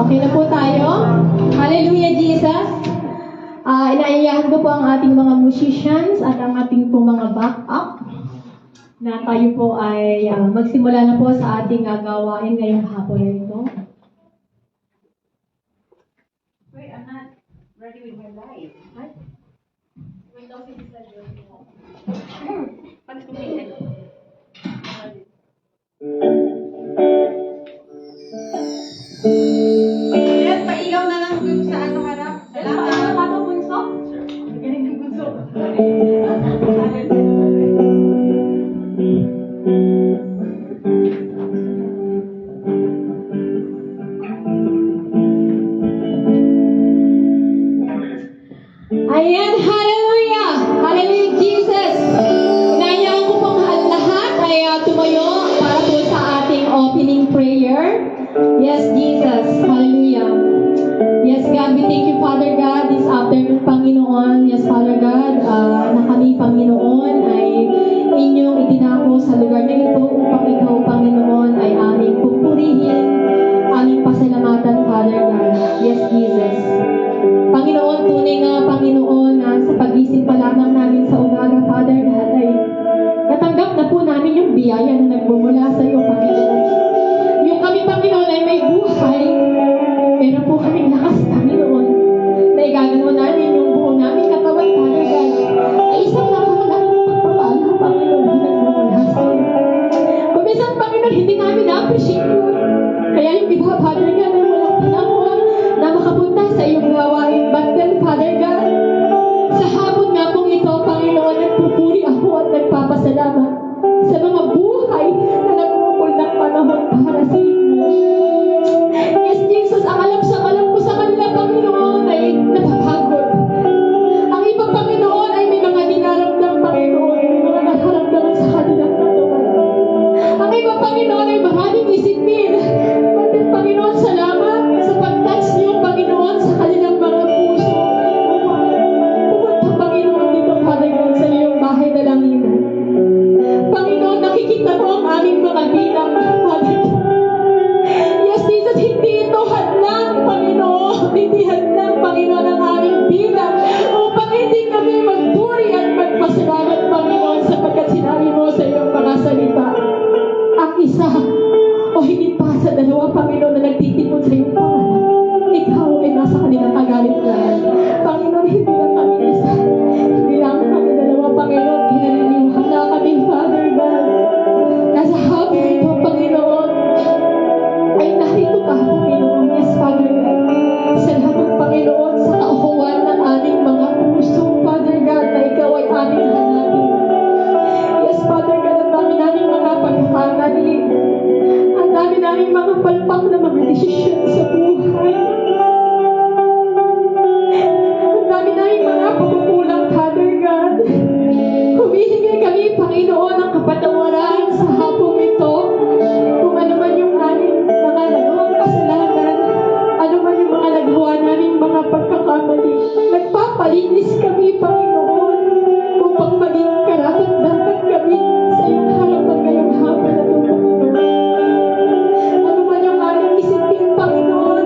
Okay na po tayo? Hallelujah, Jesus! Inaayahan ko po ang ating mga musicians at ang ating po mga backup na tayo po ay magsimula na po sa ating gawain ngayong hapon na ito. Wait, I'm not ready with my life. What? Pag tumitin. Yes, pailaw na lang dun sa ano harap. Ano ka to, Bunso? Galing yung bunso. Ayan, hallelujah! Hallelujah, Jesus! Inaayahan ko pong lahat ay tumayo para po sa ating opening prayer. Yes, Jesus. Hallelujah. Yes, God, we thank you, Father God, this afternoon, Panginoon. Yes, Father God, na kami, Panginoon, ay inyong itinako sa lugar na ito upang ikaw, Panginoon, ay aming pupurihin, aming pasalamatan, Father God. Yes, Jesus. Panginoon, tunay nga, Panginoon, sa pag-isip pa lamang namin sa umaga, Father God, ay natanggap na po namin yung biyaya na nagmumula sa iyo, Panginoon. Yung kami, Panginoon, ay may buhay, meron po kaming lakas, Panginoon, na igagano namin yung buo namin katawan, Father God, ay isang napakalaking pagpapala, Panginoon, na nagmumula sa iyo. Kumisan, Panginoon, hindi namin na-appreciate yun. Kaya yung iba, Father God, ay walang panahon na makapunta sa iyong gawain. But then, Father God, sa hapon nga pong ito, Panginoon, nagpupuri ako at nagpapasalamat sa mga buhay na nagmumukol ng panahon para sa inyo. Yes, Jesus, ang alam ko sa kanila, Panginoon, ay napapagod. Ang ibang Panginoon ay may mga dinaramdam, Panginoon, may mga nakaramdaman sa kanilang katawan. Ang ibang Panginoon ay maraming isipin. But then, Panginoon, salamat sa pag-touch niyo, Panginoon, sa kanilang mga puso. Pumunta, Panginoon, dito, Father God, sa iyong bahay na langinan. Panginoon, nakikita mo ang aming mga bilang, Father God. Yes, Jesus, hindi ito hadlang, Panginoon. Hindi hadlang, Panginoon, ang aming bilang upang hindi kami magpuri at magpasalamat, Panginoon, sapagkat sinabi mo sa iyong mga salita. Ang isa o higit pa sa dalawa, Panginoon, na nagtitipon sa iyong pangalan, ikaw ay nasa kanilang kagalit-galit. Panginoon, hindi lang kami isa. Hindi lang kami dalawa, Panginoon. Kinaliliwala kami, Father God. Nasa hapon ito, Panginoon, ay narito ka, Panginoon. Yes, Father God. Salamat, Panginoon, sa kauhuan ng aming mga puso, Father God, na ikaw ay aming hanapin. Yes, Father God, ang dami naming mga pagkakamali. Ang dami naming mga palpak na mga desisyon sa buhay. Ang dami naming mga pagkukulang, Father God. Humihingi kami, Panginoon, ng kapatawaran sa hapong ito. Kung ano man yung aming mga nagawang kasalanan, ano man yung mga nagawa naming mga pagkakamali. Nagpapalinis kami, Panginoon, upang maging karapat-dapat kami sa iyong harapan ngayong hapon na ito, Panginoon. Ano man yung aming isipin, Panginoon,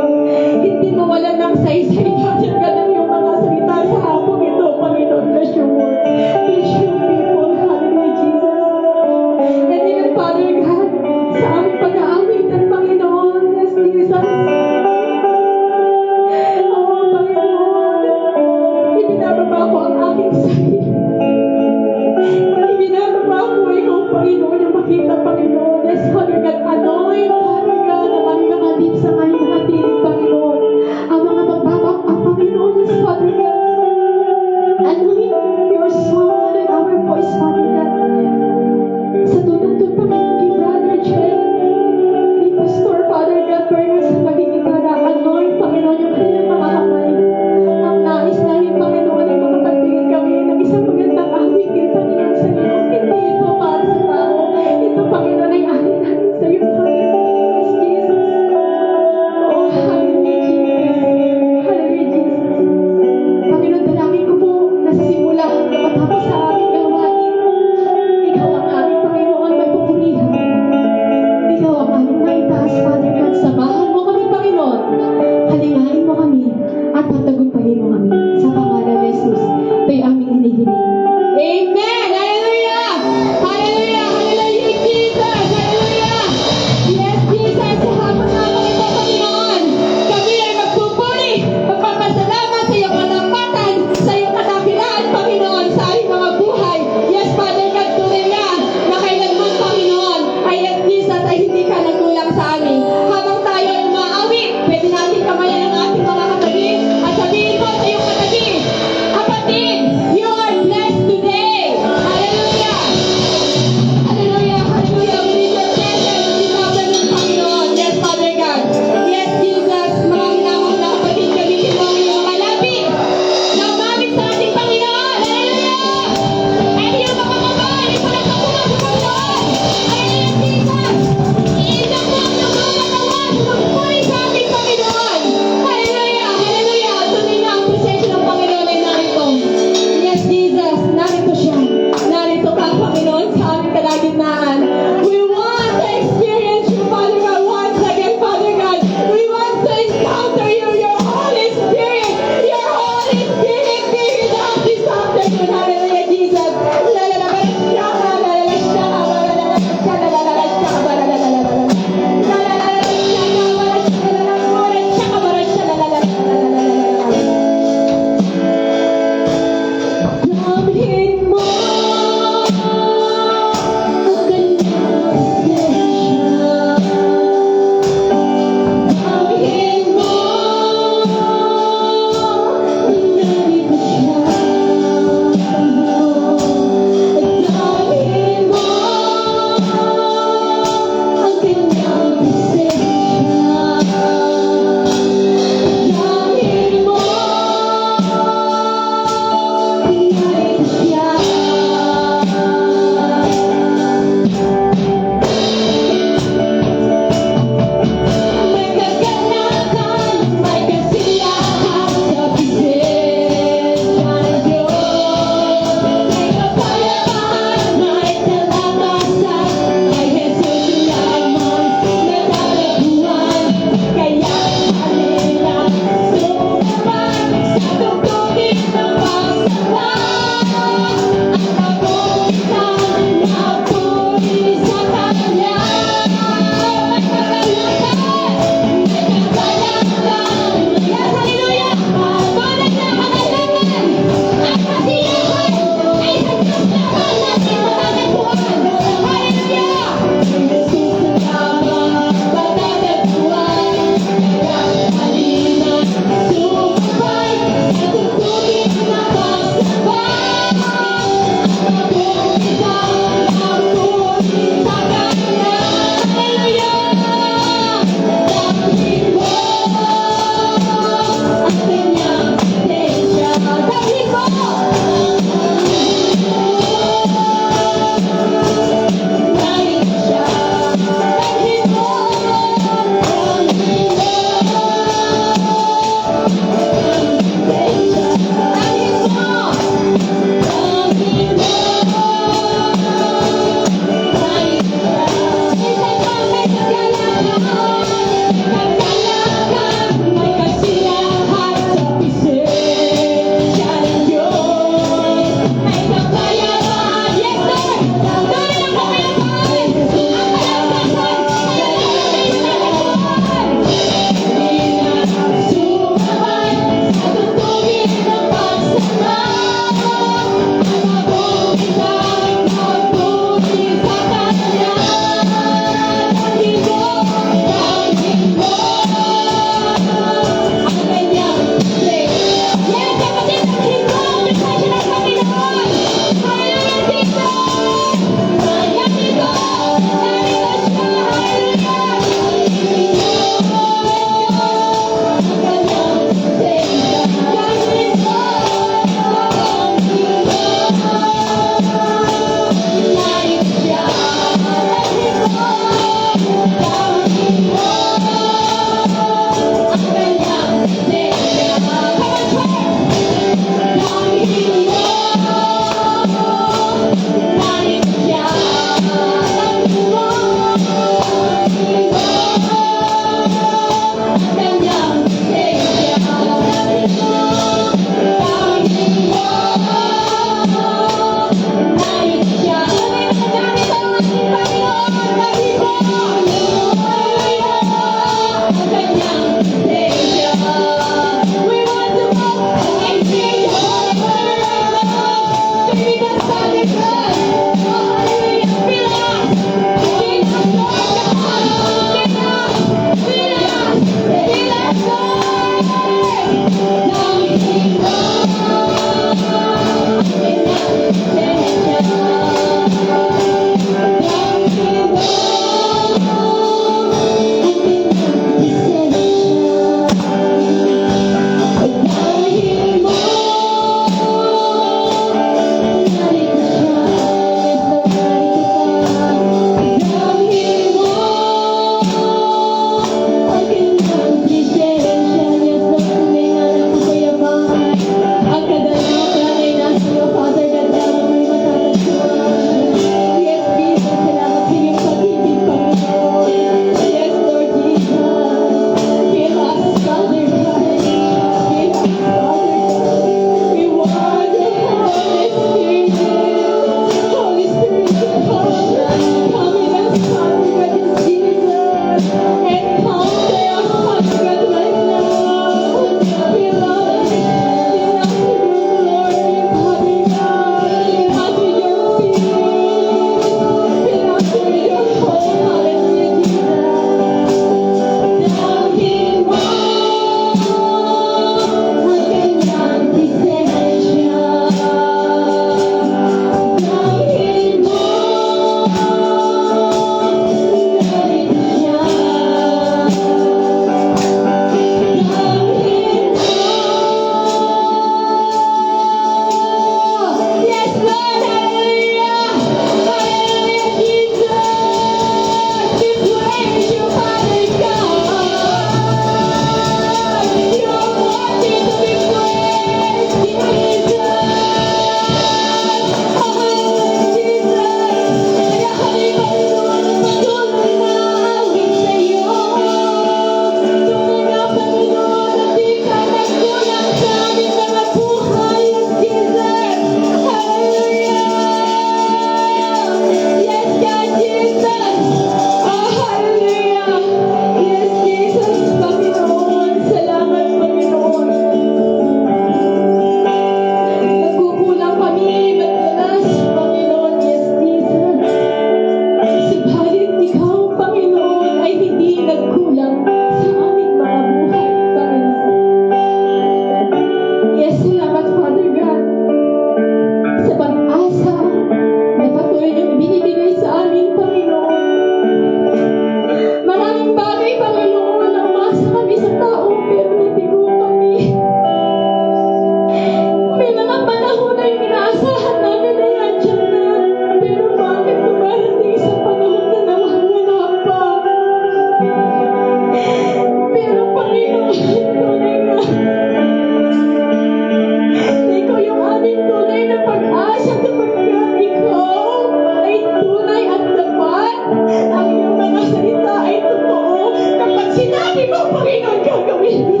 gagawin mo.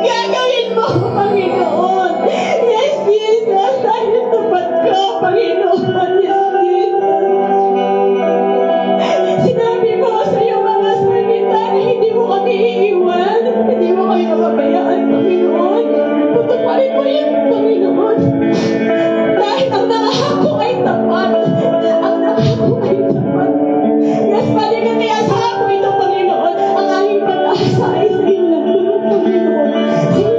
Gagawin mo, Panginoon. Yes, Jesus. Dahil tapat ka, Panginoon. Yes, Jesus. Sinabi mo sa iyong mga salita na hindi mo kami iiwan. Hindi mo kami mapabayaan, Panginoon. Tutuparin mo yan, Panginoon. Dahil ang nangako ay tapat. Ang nangako ay tapat. Yes, Father, kaya sa ako ito, Panginoon, ang aming pag-asa ay sa iyo lang, Panginoon. Sa iyo,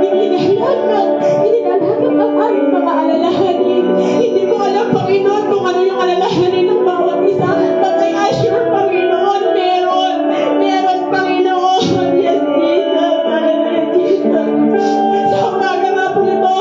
inilalagak ang aming mga alalahanin. Hindi ko alam, Panginoon, kung ano yung alalahanin ng bawat isa. But I assure, Panginoon, meron. Meron, Panginoon. Yes, Jesus. Hallelujah, Jesus. Sa umaga nga po ito,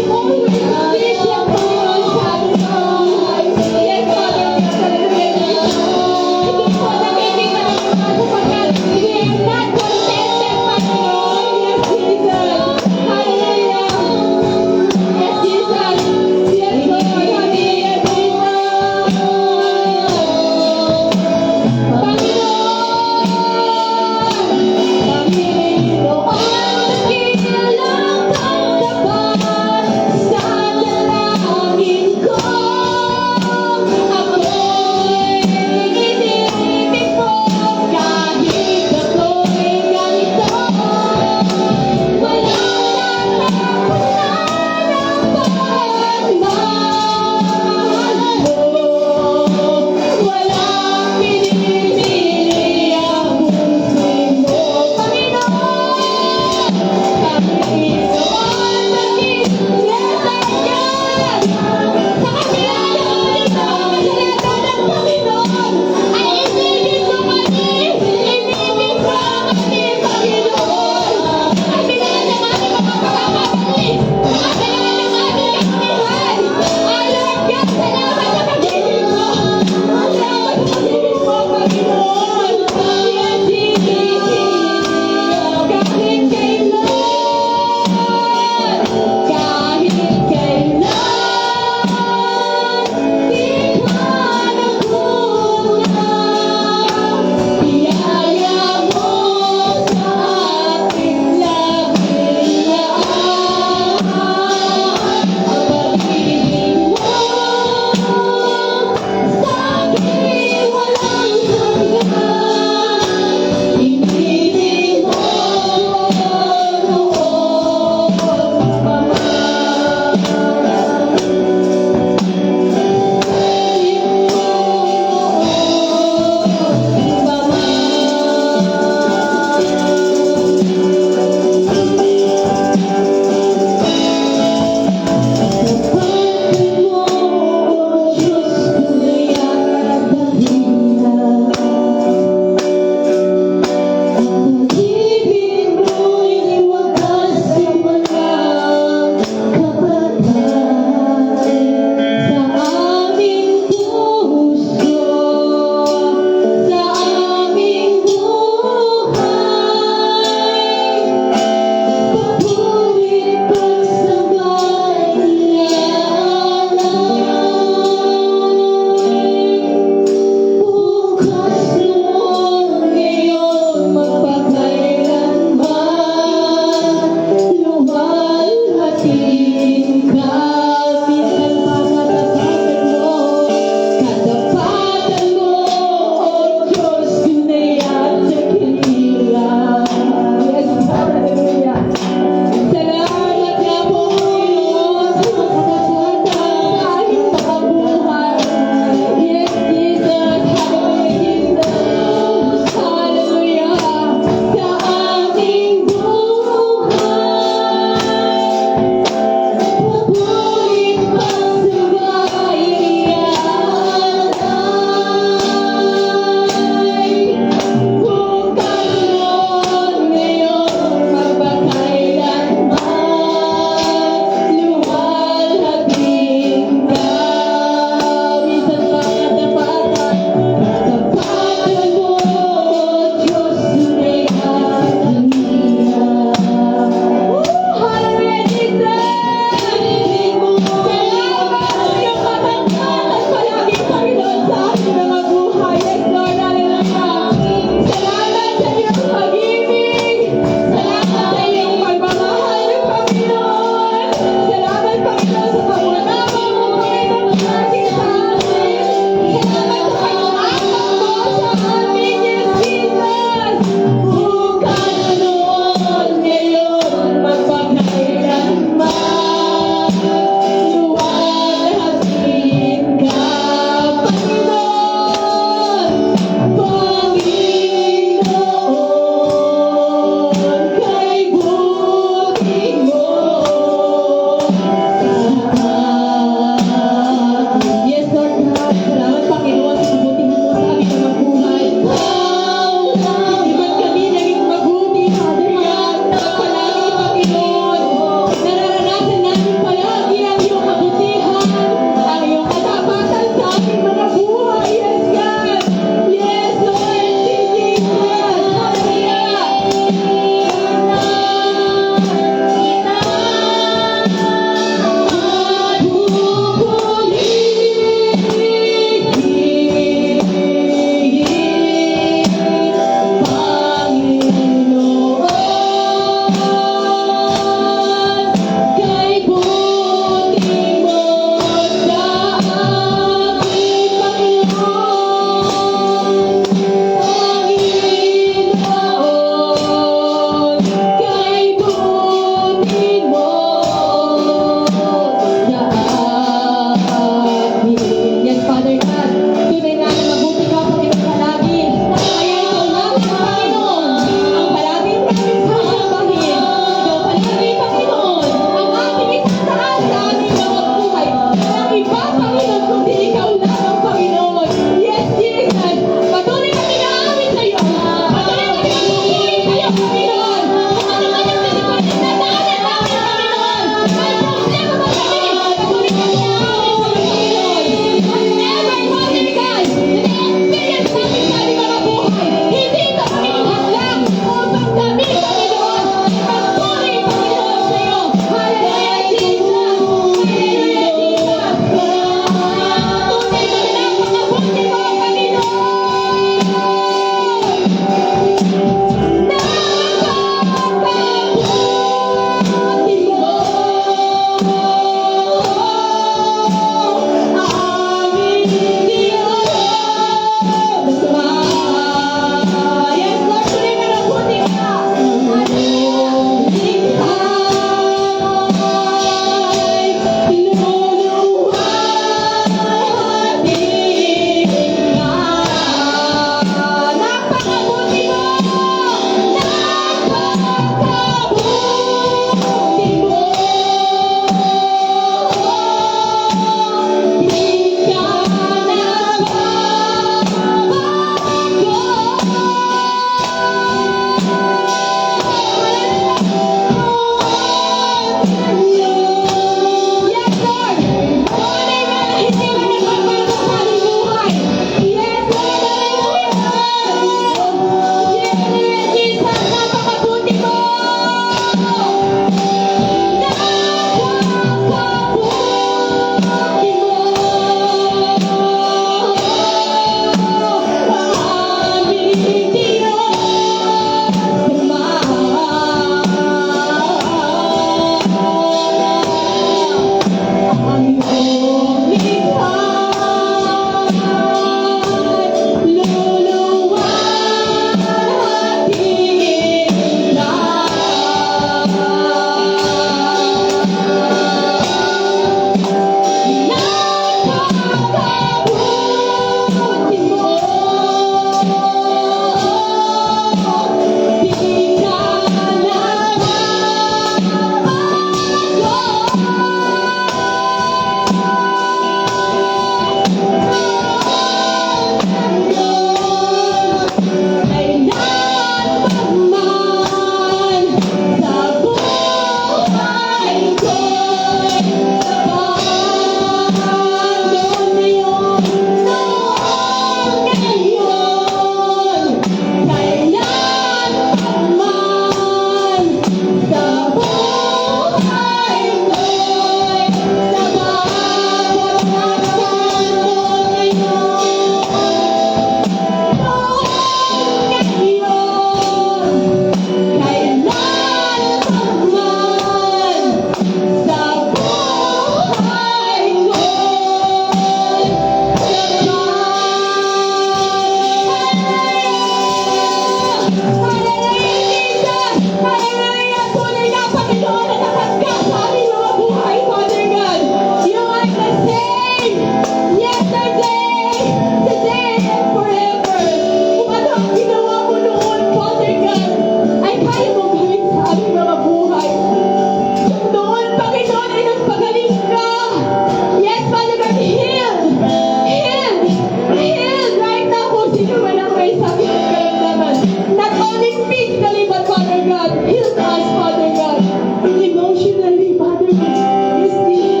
Help us, Father God, emotionally, Father God. Yes, Jesus.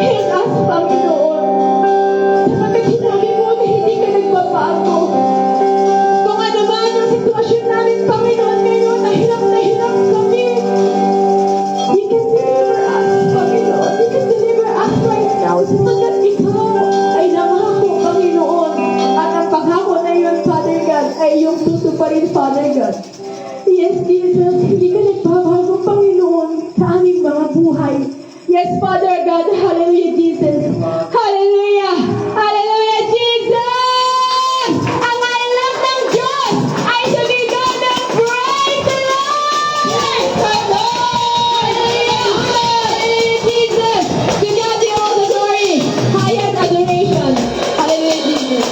Help us, Panginoon. Sapagkat sinabi mo na hindi ka nagbabago. Kung ano man ang sitwasyon namin, Panginoon, ngayon, na hirap kami. You can deliver us, Panginoon. You can deliver us right now. Sapagkat ikaw ay nangako, Panginoon. At ang pangako na yun, Father God, ay iyong tutuparin, Father God. Yes, Jesus, hindi ka nagbabago, Panginoon, sa aming mga buhay. Yes, Father God, hallelujah, Jesus. Hallelujah! Hallelujah, Jesus! Ang alam ng Diyos ay sumigaw ng praise the Lord! Praise the Lord! Hallelujah, Jesus! To God be all the glory, highest adoration. Hallelujah, Jesus.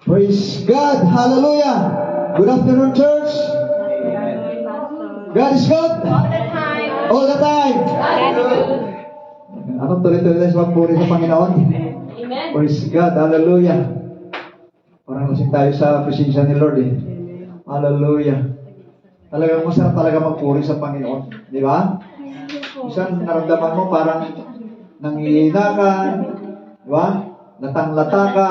Praise God. Hallelujah. Good afternoon, church. God is good. All the time. Anong tuloy-tuloy tayo sa pagpuri sa Panginoon? Amen. Praise God. Hallelujah. Parang lasing tayo sa presensya ni Lord eh. Hallelujah. Talagang masarap talaga magpuri sa Panginoon. Di ba? Minsan naramdaman mo parang nangihina ka. Di ba? Latang-lata ka.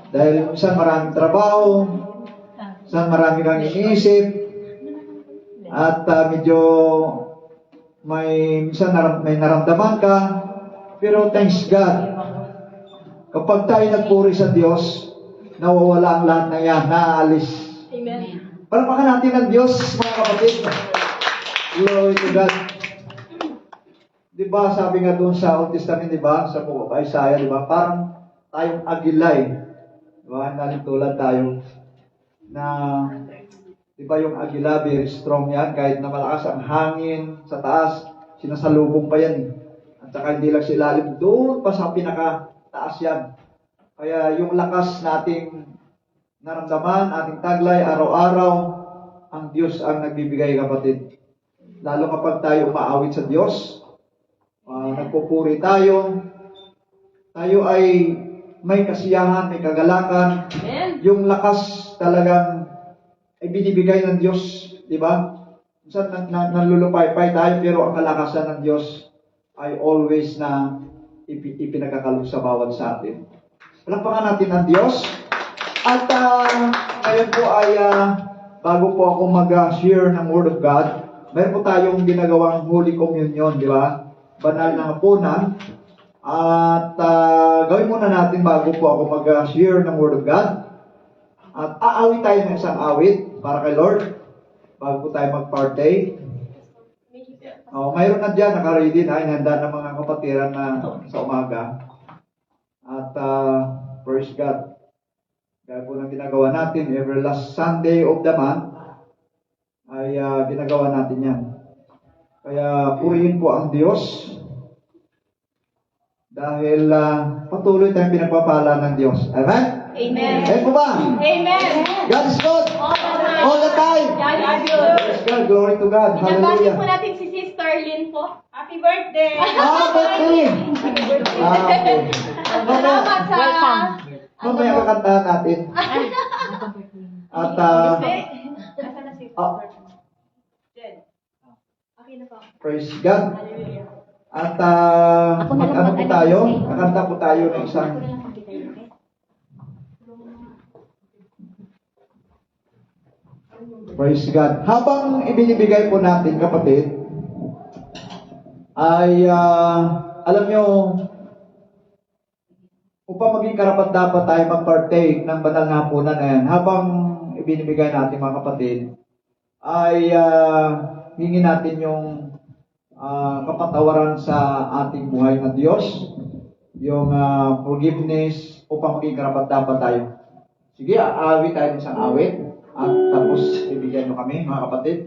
Dahil minsan maraming trabaho, minsan marami kang iniisip, at medyo minsan may naramdaman ka, pero thanks God. Kapag tayo nagpuri sa Diyos, nawawala ang lahat na yan, naaalis. Amen. Palakpakan natin ang Diyos, mga kapatid. Glory to God. Diba, sabi nga doon sa Old Testament, diba, sa buko Isaiah, diba, parang tayong agilay. Diba, nalintulad tayo na, diba yung agila, very strong yan, kahit na malakas ang hangin sa taas, sinasalubong pa yan. At saka hindi lang silalim, doon pa sa pinaka-taas yan. Kaya yung lakas nating naramdaman, ating taglay, araw-araw, ang Diyos ang nagbibigay, kapatid. Lalo kapag tayo umaawit sa Diyos, nagpupuri tayo, tayo ay may kasiyahan, may kagalakan. Amen. Yung lakas talagang ay binibigay ng Diyos, di ba? Minsan nanlulupay-pay tayo, pero ang kalakasan ng Diyos ay always na ipinagkakalog sa bawat sa atin. Palakpakan natin ang Diyos. At ngayon po ay bago po ako mag-share ng Word of God, meron po tayong ginagawang Holy Communion, di ba? Banal na hapunan. At gawin muna natin bago po ako mag-share ng Word of God. At aawit tayo ng isang awit para kay Lord bago po tayo mag-partake. Mayroon na dyan, naka-ready na, inanda ng mga kapatiran na sa umaga. At praise God. Kaya po nang ginagawa natin, every last Sunday of the month, ay ginagawa natin yan. Kaya purihin po ang Diyos. Dahil patuloy tayong pinagpapala ng Diyos. Amen? Amen. Amen po ba? Amen. God is good. All the time. God is good. Praise God. Glory to God. Nabati po Hallelujah. natin si Sister Lynn po. Happy birthday! Okay. Okay. Salamat sa... Mamaya kakantahan natin. At Nasaan na si Jen? Okay na po. praise God. At mag-ano po tayo? Kakanta po tayo ng isang praise God. Habang ibinibigay po natin, kapatid, ay alam nyo, upang maging karapat-dapat tayo mag-partake ng banal na hapunan na yan, habang ibinibigay natin, mga kapatid, ay hingin natin yung kapatawaran sa ating buhay na Diyos, yung forgiveness, upang maging karapat-dapat tayo. Sige, aawit tayo ng isang awit, at tapos ibigyan nyo kami, mga kapatid.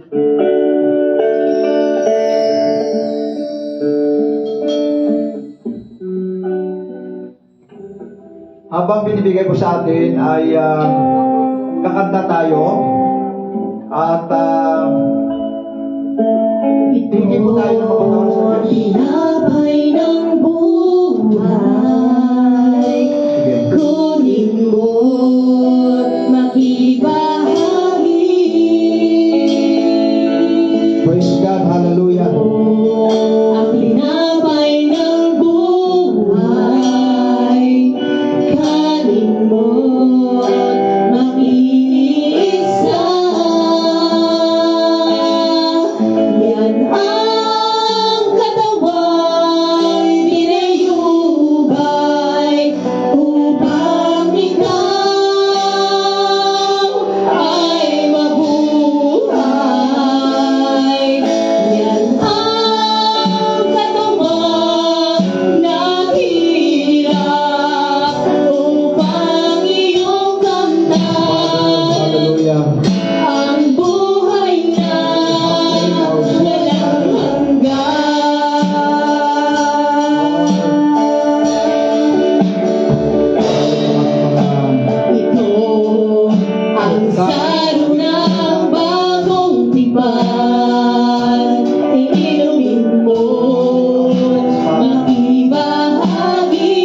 Habang binibigay ko sa atin ay kakanta tayo. At tingin po tayo ng mga tao sa Diyos. Tinapay ng buhay, Sige. kunin mo at makibahagi. Praise God, hallelujah. Ang tinapay ng buhay, kanin mo at makiisa. Yan ang katawang pinayubay upang ikaw ay mabuhay. Yan ang katawang nahirap upang iyong kamtan. Hallelujah. Ang buhay na walang hanggan. Ito ang saro ng bagong tipan. Iinumin mo, makibahagi.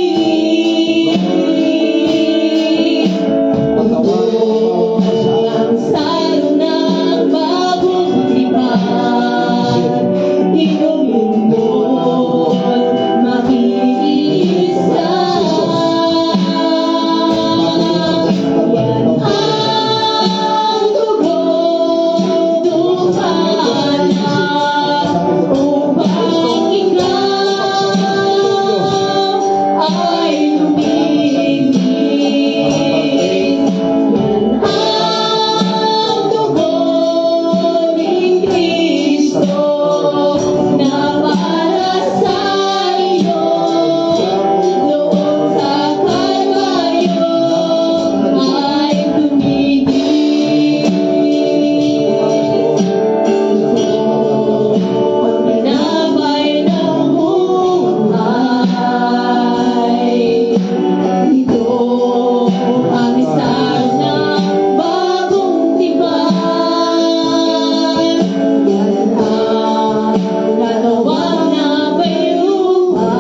Ang saro ng bagong tipan. Inumin mo, makiisa. Yan ang tugong tumahanap upang ikaw ay lumigit. Yan ang tugong ni Kristo na para sa iyo doon sa Kalbaryo ay tumigil. Ang tinapay ng buhay, ito ang saro ng bagong tipan. Yan ang katawang napayubay.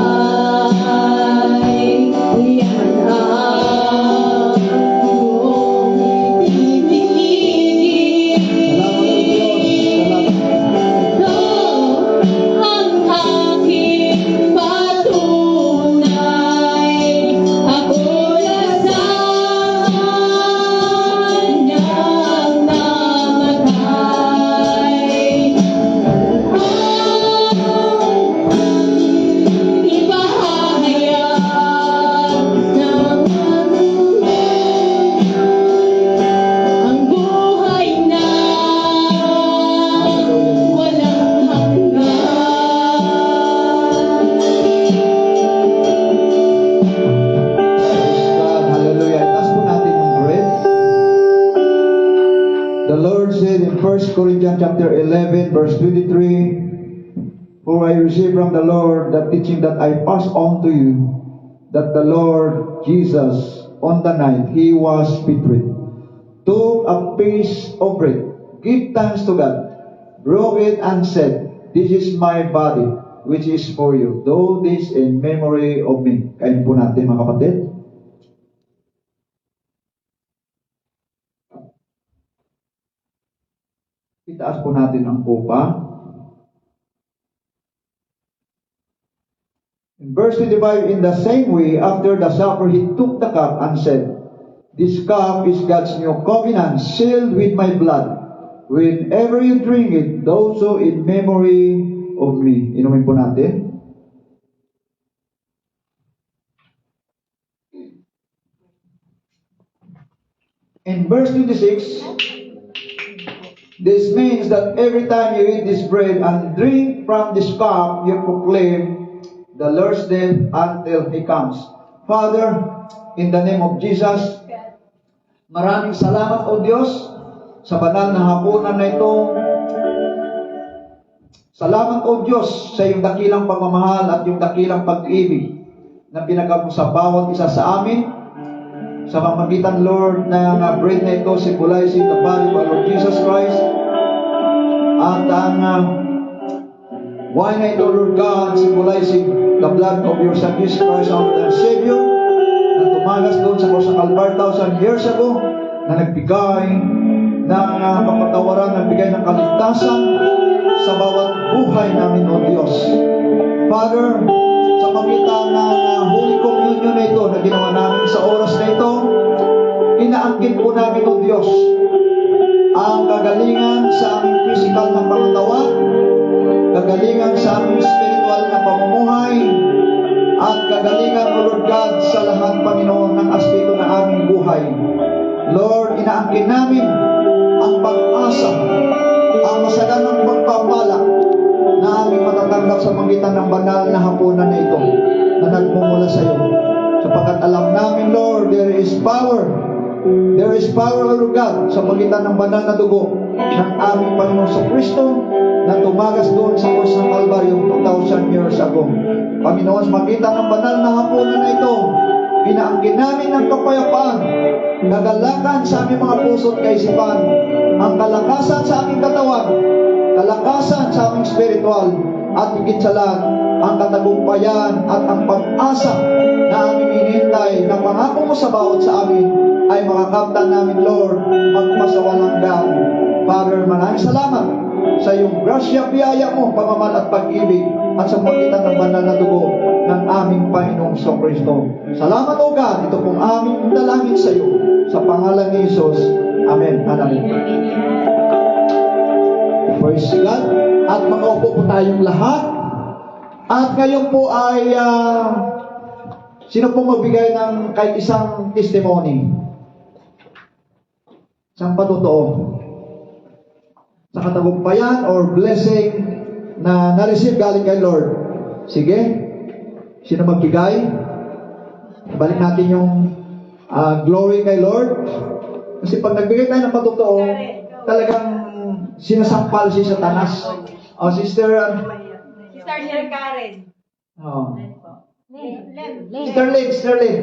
Yan ang iyong ititigil. Ito ang aking patunay. Ako lasahan niyang namatay. Ipahahayag ng ang buhay na walang hanggan. Praise God, hallelujah. Taas po natin yung bread. The Lord said in 1 Corinthians chapter 11, verse 23, For I received from the Lord the teaching that I pass on to you, that the Lord Jesus, on the night he was betrayed, took a piece of bread, gave thanks to God, broke it and said, This is my body, which is for you. Do this in memory of me. Kain po natin mga kapatid. Itaas po natin ang kupa. In verse 25, in the same way, after the supper, he took the cup and said, This cup is God's new covenant, sealed with my blood. Whenever you drink it, do so in memory of me. Inumin po natin. In verse 26, this means that every time you eat this bread and drink from this cup, you proclaim the Lord's death until He comes. Father, in the name of Jesus, maraming salamat o Diyos sa banal na hapunan na ito. Salamat o Diyos sa iyong dakilang pagmamahal at iyong dakilang pag-ibig na pinagkab mo sa bawat isa sa amin. sa pamagitan, Lord, ng bread na ito, symbolizing the body of our Lord Jesus Christ. At ang wine na ito, Lord God, symbolizing the blood of your Son Jesus Christ, our Savior, na tumagas doon sa cross ng Calvary 1,000 years ago, na nagbigay ng kapatawaran, nagbigay ng kaligtasan sa bawat buhay namin, O Diyos. Father, sa pagitan ng Holy Communion na ito na ginawa namin sa oras na ito, inaangkin po namin, O Diyos, ang kagalingan sa aming physical na pangatawan, kagalingan sa aming spiritual na pamumuhay, at kagalingan, O Lord God, sa lahat, Panginoon, ng aspeto ng aming buhay. Lord, inaangkin namin ang pag-asa, ang masaganang pagpapala na aming matatanggap sa pagitan ng banal na hapunan na ito na nagmumula sa iyo. Sapagkat alam namin, Lord, there is power, Lord God, sa pagitan ng banal na dugo ng aming Panginoon sa Kristo na tumagas doon sa cross ng Calvary 2,000 years ago. Panginoon, sa pagitan ng banal na hapunan na ito, inaangkin namin ng kapayapaan, kagalakan sa aming mga puso at kaisipan, ang kalakasan sa aming katawan, kalakasan sa aming spiritual, at higit sa lahat, ang katagumpayan at ang pag-asa na aming hinihintay na pangako mo sa bawat sa amin ay makakamtan namin, Lord, magpasawalang hanggan. Father, maraming salamat sa iyong grasya, biyaya mo, pagmamahal at pag-ibig, at sa pagitan ng banal na dugo ng aming Panginoong Kristo. Salamat, O God, ito pong aming dalangin sa iyo, sa pangalan ni Jesus. Amen. Amen. Praise God. At mag-upo po tayong lahat. At ngayon po ay sino po magbigay ng kahit isang testimony? Isang patotoo sa katagumpayan or blessing na na-receive galing kay Lord. Sige. Sino magbigay? Balik natin yung glory kay Lord. Kasi pag nagbigay tayo ng patotoo, talagang sinasampal si Satanas. Sister Karen. Sterling. Sterling.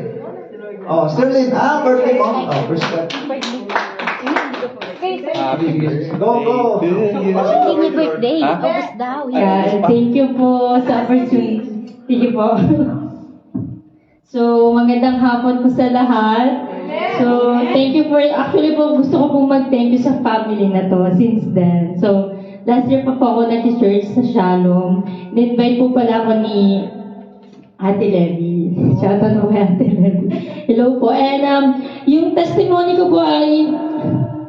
Birthday mo. Birthday. Go. Happy birthday. August daw. Yeah, thank you po sa opportunity. Thank you po. So, magandang hapon po sa lahat. So, thank you for, actually po, gusto ko pong mag-thank you sa family na to since then. So, last year pa po ako nag-church sa Shalom. In-invite po pala ako ni Ate Levi. Shoutout po kay Ate Levi. Hello po. And yung testimony ko po ay,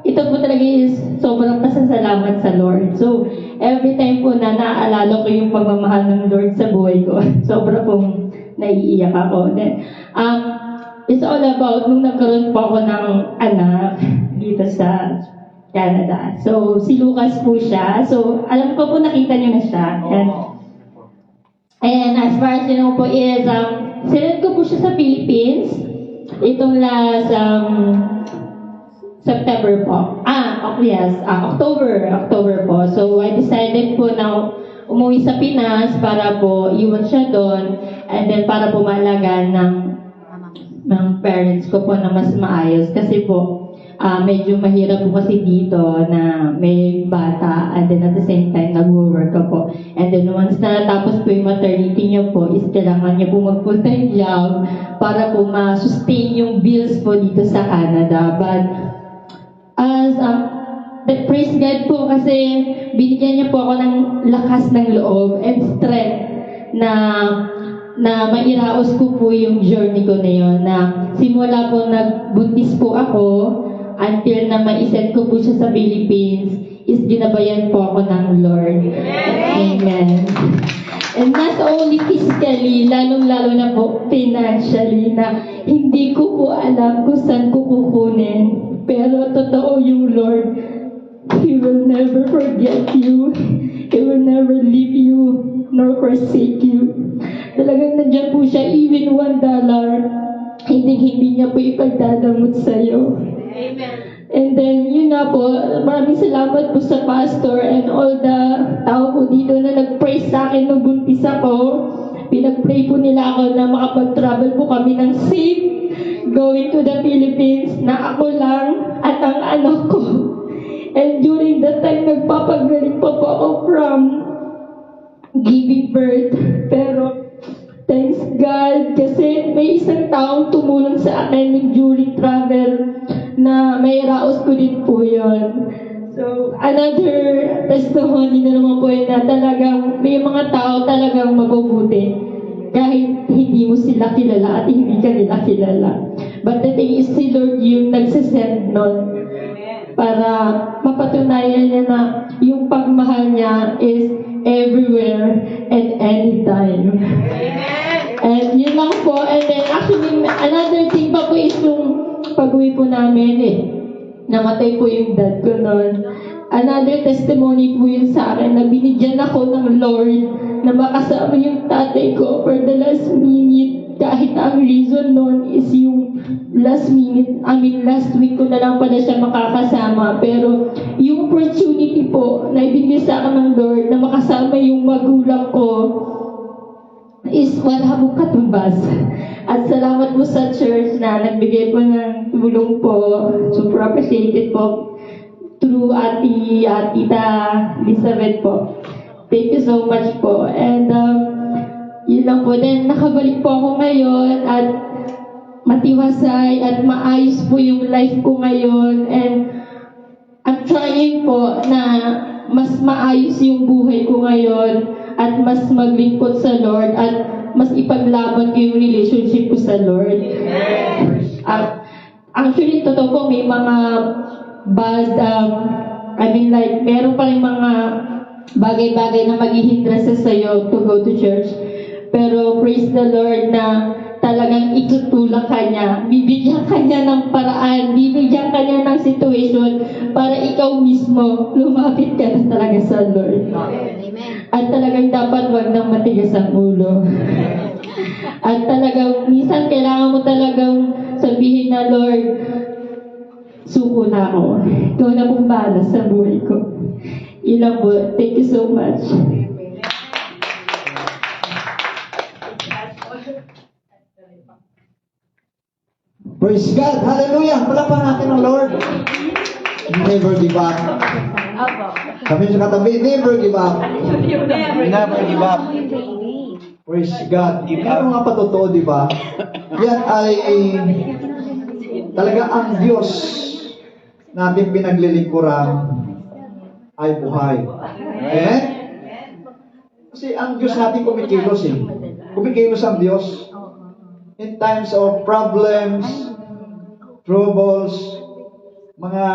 ito po talaga is sobrang pasasalamat sa Lord. So, every time po na naaalala ko yung pagmamahal ng Lord sa buhay ko, sobra pong naiiyak ako. Then, it's all about nung nagkaroon po ako ng anak dito sa Canada. So, si Lucas po siya. So, alam ko po nakita niyo na siya. And as far as you know po is, sinend ko po siya sa Philippines. Itong last September po. October po. So, I decided po na umuwi sa Pinas para po iwan siya doon. And then para po maalagaan ng parents ko po na mas maayos. Kasi po, medyo mahirap po kasi dito na may bata and then at the same time nag-work ka po. And then once na natapos po yung maternity niyo po, is kailangan niyo po mag-full-time job para po ma-sustain yung bills po dito sa Canada. But as praise God po kasi binigyan niya po ako ng lakas ng loob and strength na mairaos ko po yung journey ko na yun, na simula po nagbuntis po ako until na ma-send ko po siya sa Philippines, is ginabayan po ako ng Lord. Amen. And not only physically, lalong-lalo na po financially, na hindi ko po alam kung saan ko kukunin. Pero totoo yung Lord, He will never forget you. He will never leave you nor forsake you. Talagang nandiyan po siya, even $1, hindi niya po ipagdadamot sa'yo. Amen. And then, yun na po, maraming salamat po sa pastor and all the tao po dito na nag-pray sa akin nung buntis ako. Pinag-pray po nila ako na makapag-travel po kami ng safe going to the Philippines na ako lang at ang anak ko. And during that time, nagpapagaling pa po ako from giving birth. Pero thanks God kasi may isang taong tumulong sa akin during travel na may raos ko din po yun. So, another testimony na naman po yun na talagang may mga tao talagang mabubuti kahit hindi mo sila kilala at hindi ka nila kilala. But the thing is, si Lord yung nagsasend nun para mapatunayan niya na yung pagmahal niya is everywhere and anytime. And yun lang po. And then actually, another thing pa po is yung pag-uwi po namin namatay po yung dad ko noon. Another testimony po yun sa akin na binigyan ako ng Lord na makasama yung tatay ko for the last minute. Kahit ang reason noon is yung last week ko na lang pala siya makakasama. Pero yung opportunity po na ibigay sa akin ng Lord na makasama yung magulang ko is wala pong katumbas. At salamat po sa church na nagbigay po ng tulong po. Super appreciated po through Tita Elizabeth po. Thank you so much po. And yun lang po. Then nakabalik po ako ngayon at matiwasay at maayos po yung life ko ngayon. And I'm trying po na mas maayos yung buhay ko ngayon at mas maglingkod sa Lord at mas ipaglaban ko yung relationship ko sa Lord. Actually, totoo po, may mga bad, meron pa rin mga bagay-bagay na maghihindrances sa'yo to go to church. Pero praise the Lord na talagang itutulak ka niya. Bibigyan ka niya ng paraan, bibigyan ka niya ng situation para ikaw mismo lumapit ka na talaga sa Lord. At talagang dapat wag nang matigas ang ulo. At talagang minsan kailangan mo talagang sabihin na, Lord, suko na ako. Ikaw na pong bahala sa buhay ko. Ilang po. Thank you so much. Praise God! Hallelujah! Palakpakan natin ang Lord. Never give up. Kami sa katabi, never give up. Never give up. Praise God. Pero nga pa totoo, di ba? Yan ay talaga ang Diyos natin pinaglilingkuran ay buhay. Amen? Kasi ang Diyos natin kumikilos eh. Kumikilos ang Diyos. In times of problems, troubles, mga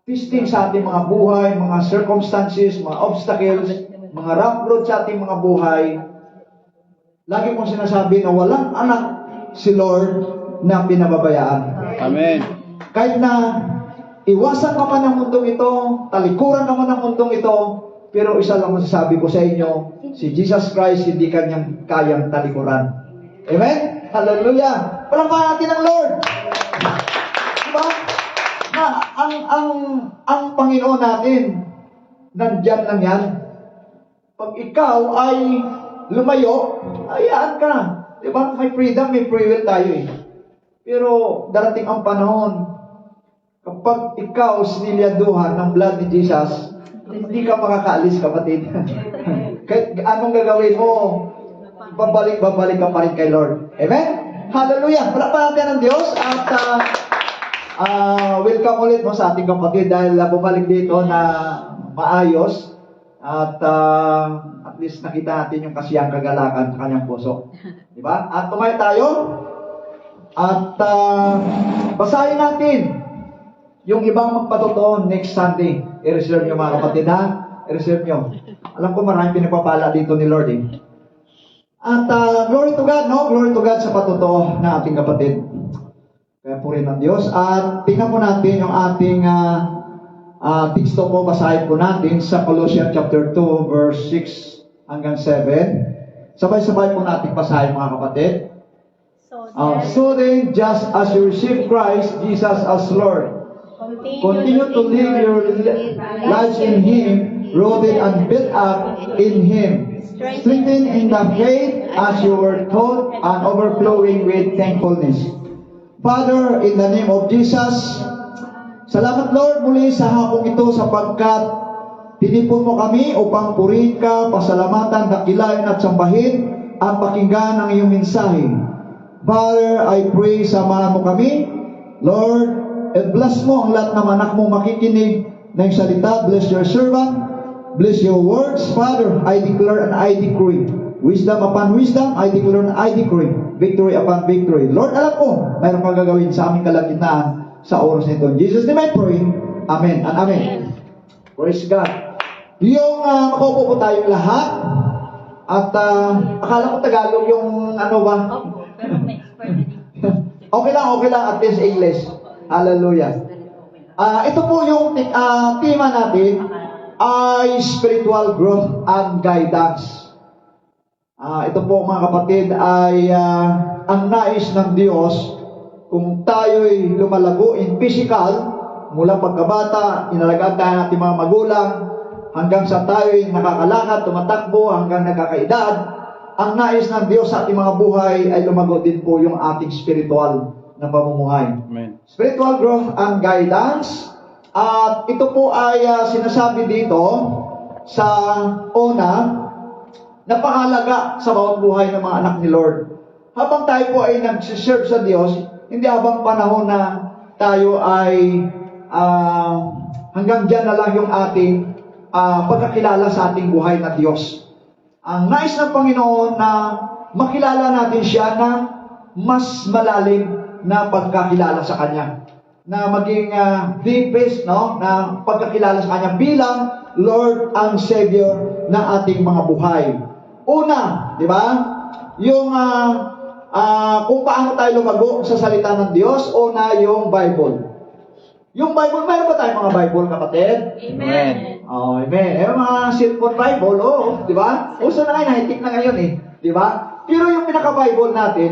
testing sa ating mga buhay, mga circumstances, mga obstacles, mga rough road sa ating mga buhay, lagi mong sinasabi na walang anak si Lord na pinababayaan. Amen. Kahit na iwasan ka man ng mundong ito, talikuran ka man ng mundong ito, pero isa lang masasabi ko sa inyo, si Jesus Christ hindi kanyang kayang talikuran. Amen? Hallelujah! Palakpakan natin ang Lord! Diba? Na ang Panginoon natin, nandyan lang yan. Pag ikaw ay lumayo, hayaan ka. Diba? May freedom, may free will tayo eh. Pero darating ang panahon, kapag ikaw sinilyaduhan ng blood ni Jesus, hindi ka makakaalis, kapatid. Kahit anong gagawin mo, babalik ka pa rin kay Lord. Amen? Hallelujah! Palakpakan natin ng Diyos at welcome ulit mo sa ating kapatid dahil bumalik dito na maayos at at least nakita natin yung kasiyang kagalakan sa kanyang puso. Diba? At tumayo tayo at basahin natin yung ibang magpatotoo next Sunday. I-reserve nyo mga kapatid ha? I-reserve nyo. Alam ko maraming pinagpapala dito ni Lord eh. At glory to God, no? Glory to God sa patotoo na ating kapatid. Kaya purihin ng Diyos. At tingnan po natin yung ating teksto po, basahin po natin sa Colossians chapter 2, verse 6 hanggang 7. Sabay-sabay po natin basahin mga kapatid. So then, just as you receive Christ Jesus as Lord, continue to live your lives in Him, rooted and built up in Him, strengthened in the faith as you were taught, and overflowing with thankfulness. Father, in the name of Jesus, salamat Lord muli sa hapong ito sapagkat tinipon mo kami upang purihin ka, pasalamatan, dakilain at sambahin at pakinggan ang iyong mensahe. Father, I pray samahan mo kami. Lord, and bless mo ang lahat ng anak mo makikinig ng salita. Bless your servant. Bless your words. Father, I declare and I decree. Wisdom upon wisdom, I declare and I decree. Victory upon victory. Lord, alam ko, mayroon kang gagawin sa aming kalagitnaan sa oras nito. In Jesus' name I pray. Amen and amen. Praise God. Yung makaupo po tayong lahat. At akala ko Tagalog yung ano ba? Opo, pero may expert din. Okay lang, at least English. Hallelujah. Ito po yung tema natin ay spiritual growth and guidance. Ito po mga kapatid ay ang nais ng Diyos kung tayo'y lumalago in physical, mula pagkabata, inalagaan tayo ng ating mga magulang, hanggang sa tayo'y nakakalakad, tumatakbo, hanggang nagkakaedad, ang nais ng Diyos sa ating mga buhay ay lumago din po yung ating spiritual na pamumuhay. Amen. Spiritual growth and guidance. At ito po ay sinasabi dito sa una, napakahalaga sa bawat buhay ng mga anak ni Lord. Habang tayo po ay nagsiserve sa Diyos, hindi habang panahon na tayo ay hanggang dyan na lang yung ating pagkakilala sa ating buhay na Diyos. Ang nais ng Panginoon na makilala natin siya ng mas malalim na pagkakilala sa Kanya. Na maging deepest, no, na pagkakilala sa Kanya bilang Lord and Savior ng ating mga buhay. Una, di ba? Yung kung paano tayo lumago sa salita ng Diyos, una yung Bible. Yung Bible, mayroon ba tayong mga Bible, kapatid? Amen. Oh, amen. Mga cellphone Bible, di ba? Uso na ngayon, high-tech na ngayon di ba? Pero yung pinaka-Bible natin,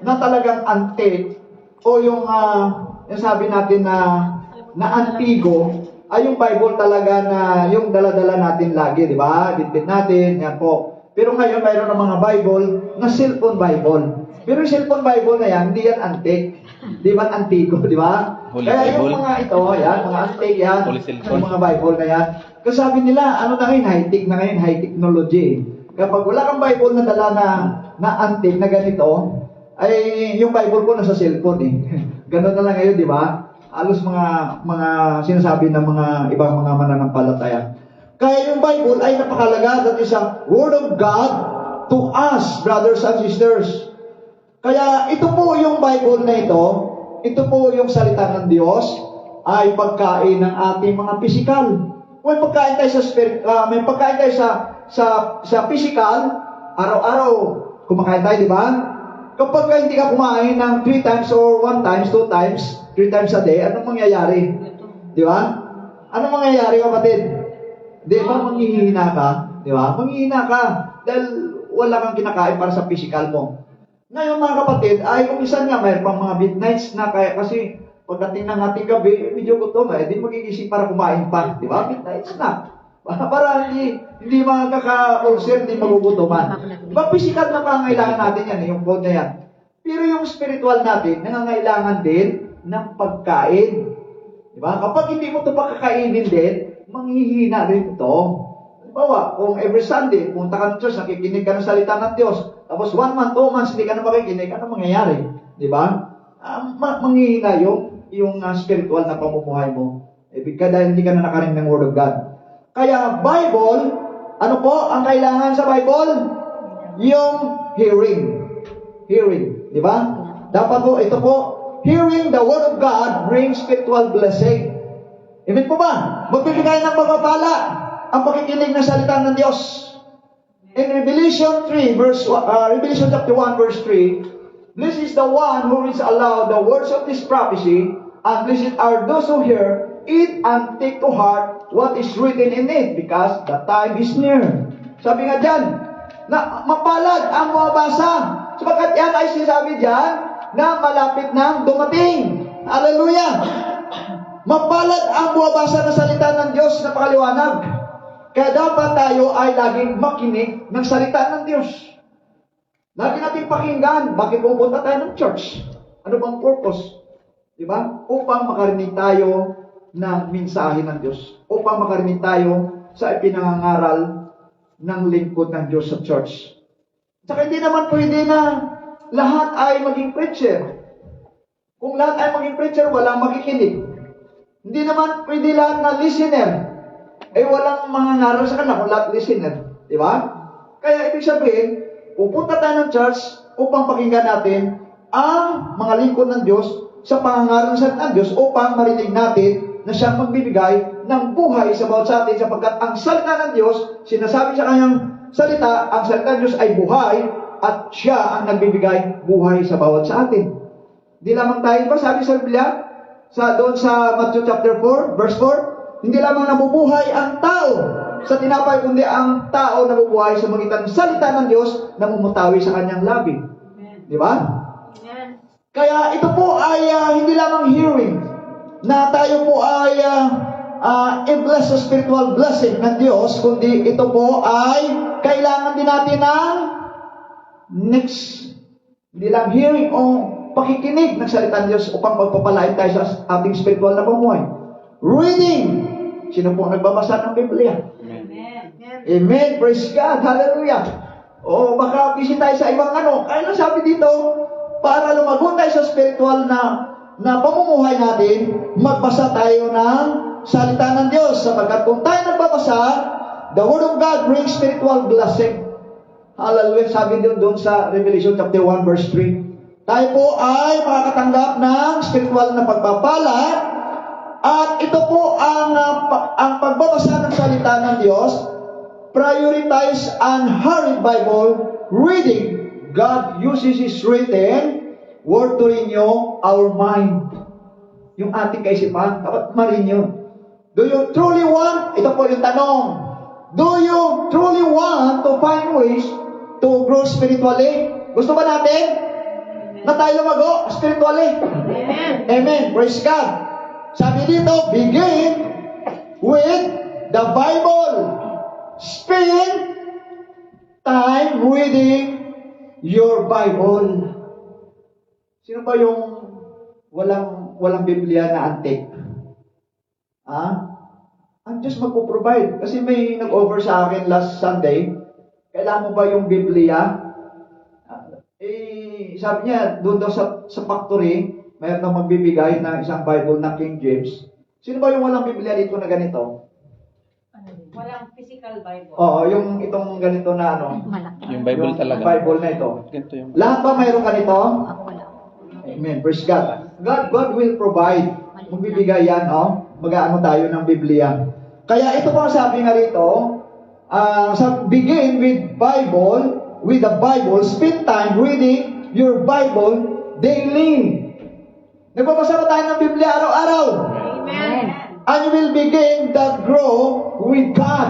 na talagang antique, o yung sabi natin na antigo, ay yung Bible talaga na yung dala-dala natin lagi, di ba? Bitbit natin, yan po. Pero ngayon, mayroon ng mga Bible na cellphone Bible. Pero yung cellphone Bible na yan, hindi yan antique. Di ba antigo, di ba? Holy Kaya yung Bible. mga ito, yan, mga antique yan, Holy cellphone. yung mga Bible na yan. Kasi sabi nila, ano na ngayon, high-tech na ngayon, high technology. Kapag wala kang Bible na dala na antique na ganito, ay yung Bible ko nasa cellphone Ganun na lang ngayon, di ba? Halos mga sinasabi ng mga ibang mga mananampalataya. Kaya yung Bible ay napakalaga. That is a Word of God to us, brothers and sisters. Kaya ito po yung Bible na ito po yung salita ng Diyos, ay pagkain ng ating mga pisikal. May pagkain tayo sa spirit, may pagkain tayo sa physical, araw-araw kumakain tayo, di ba? Kapag hindi ka kumain ng 3 times or 1 times, 2 times, 3 times a day, anong mangyayari? Di ba? Anong mangyayari, kapatid? Di ba manghihina ka? Di ba? Manghihina ka dahil wala kang kinakain para sa physical mo. Ngayon mga kapatid, ay kung isan nga, mayroon pang mga midnights na kaya kasi pagdating ng ating gabi, medyo gutom, di magigising para kumain pa. Di ba? Midnights na. Para hindi makaka-ulcer, hindi magugutuman. Diba, physical na pangangailangan natin yan, yung food na yan. Pero yung spiritual natin, nangangailangan din ng pagkain. Diba? Kapag hindi mo ito pagkakainin din, manghihina rin ito. Diba, kung every Sunday, punta ka ng church, nakikinig ka ng salita ng Diyos, tapos 1 month, 2 months, hindi ka na makikinig, ano mangyayari? Diba? Manghihina yung spiritual na pamumuhay mo. Dahil hindi ka na nakarinig ng Word of God. Kaya Bible, ano po ang kailangan sa Bible? Yung hearing. Hearing, di ba? Dapat po, ito po, hearing the Word of God brings spiritual blessing. Amen po ba? Magbibigay ng pagpapala ang pakikinig ng salita ng Diyos. In Revelation chapter 1, verse 3, blessed is the one who reads aloud the words of this prophecy, and blessed are those who hear it and take to heart what is written in it, because the time is near. Sabi nga dyan, na mapalad ang mabasa, sapagkat yan ay sinasabi dyan na malapit nang dumating. Hallelujah! Mapalad ang mabasa ng salita ng Diyos na pakaliwanag. Kaya dapat tayo ay laging makinig ng salita ng Diyos. Lagi natin pakinggan, bakit pupunta tayo ng church? Ano bang purpose? Di ba? Upang makarinig tayo ng mensahe ng Diyos. Upang makarinig tayo sa ipinangangaral ng lingkod ng Diyos sa church. Saka hindi naman pwede na lahat ay maging preacher. Kung lahat ay maging preacher, walang makikinig. Hindi naman pwede lahat na listener. Walang mangangaral sa kanila kung lahat listener. Di ba? Kaya ibig sabihin, pupunta tayo ng church upang pakinggan natin ang mga lingkod ng Diyos sa pangangaral ng Diyos upang marinig natin na siyang magbibigay ng buhay sa bawat sa atin sapagkat ang salita ng Diyos, sinasabi sa kanyang salita, ang salita ng Diyos ay buhay at siya ang nagbibigay buhay sa bawat sa atin. Hindi lamang tayo ba, sabi sa Biblia, doon sa Matthew chapter 4, verse 4, hindi lamang nabubuhay ang tao sa tinapay, kundi ang tao nabubuhay sa magitan ng salita ng Diyos na mumutawi sa kanyang labi. Di ba? Kaya ito po ay hindi lamang hearing, na tayo po ay i-bless sa spiritual blessing ng Diyos, kundi ito po ay kailangan din natin ng next, hindi lang hearing o pakikinig ng salita ng Diyos upang pagpapalain tayo sa ating spiritual na pamuhay. Reading. Sino po nagbabasa ng Biblia? Amen. Praise God. Hallelujah. O baka busy tayo sa ibang Kaya lang sabi dito, para lumago tayo sa spiritual na pamumuhay natin, magbasa tayo ng salita ng Diyos. Sapagkat kung tayo nagbabasa, the Word of God brings spiritual blessing. Hallelujah. Sabi doon sa Revelation chapter 1 verse 3. Tayo po ay makakatanggap ng spiritual na pagpapala. At ito po ang pagbabasa ng salita ng Diyos. Prioritize unhurried Bible reading. God uses His written word to renew our mind. Yung ating kaisipan, dapat ma-renew. Do you truly want, ito po yung tanong, do you truly want to find ways to grow spiritually? Gusto ba natin na tayo lumago spiritually? Amen. Amen. Praise God. Sabi dito, begin with the Bible. Spend time reading your Bible. Sino ba yung walang Biblia na antique? Ang Diyos magpo-provide. Kasi may nag-over sa akin last Sunday, kailangan mo ba yung Biblia? Sabi niya, doon daw sa factory, mayroon na magbibigay ng isang Bible na King James. Sino ba yung walang Biblia dito na ganito? Walang physical Bible. Oo, yung itong ganito na Malaki. Yung Bible talaga. Bible na ito. Ganito yung... Lahat ba mayroon ganito? Ako wala. Amen. Praise God. God will provide. Magbibigay yan, mag-aano tayo ng Biblia. Kaya ito po sabi nga rito, begin with the Bible, spend time reading your Bible daily. Nagbabasa ba tayo ng Biblia araw-araw? Amen. And you will begin that grow with God.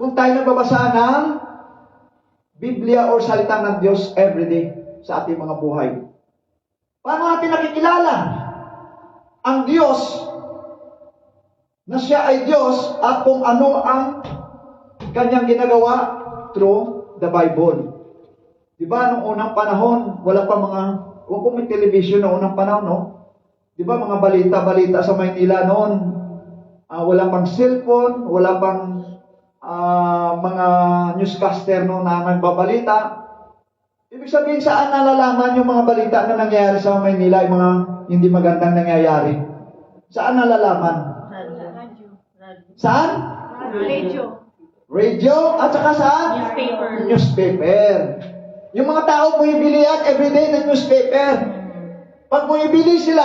Kung tayo nagbabasa ng Biblia or salita ng Diyos everyday sa ating mga buhay. Paano natin nakikilala ang Diyos na siya ay Diyos at kung ano ang kanyang ginagawa through the Bible? Diba, nung unang panahon, wala pa kung may television na unang panahon, no? Diba, mga balita sa Maynila noon, wala pang cellphone, wala pang mga newscaster no na nagbabalita. Ibig sabihin, saan nalalaman yung mga balita na nangyayari sa Maynila, yung mga hindi magandang nangyayari? Saan nalalaman? Saan? Radio. Radio, at saka saan? Newspaper. Yung mga tao bumibili yan everyday ng newspaper. Pag bumibili sila,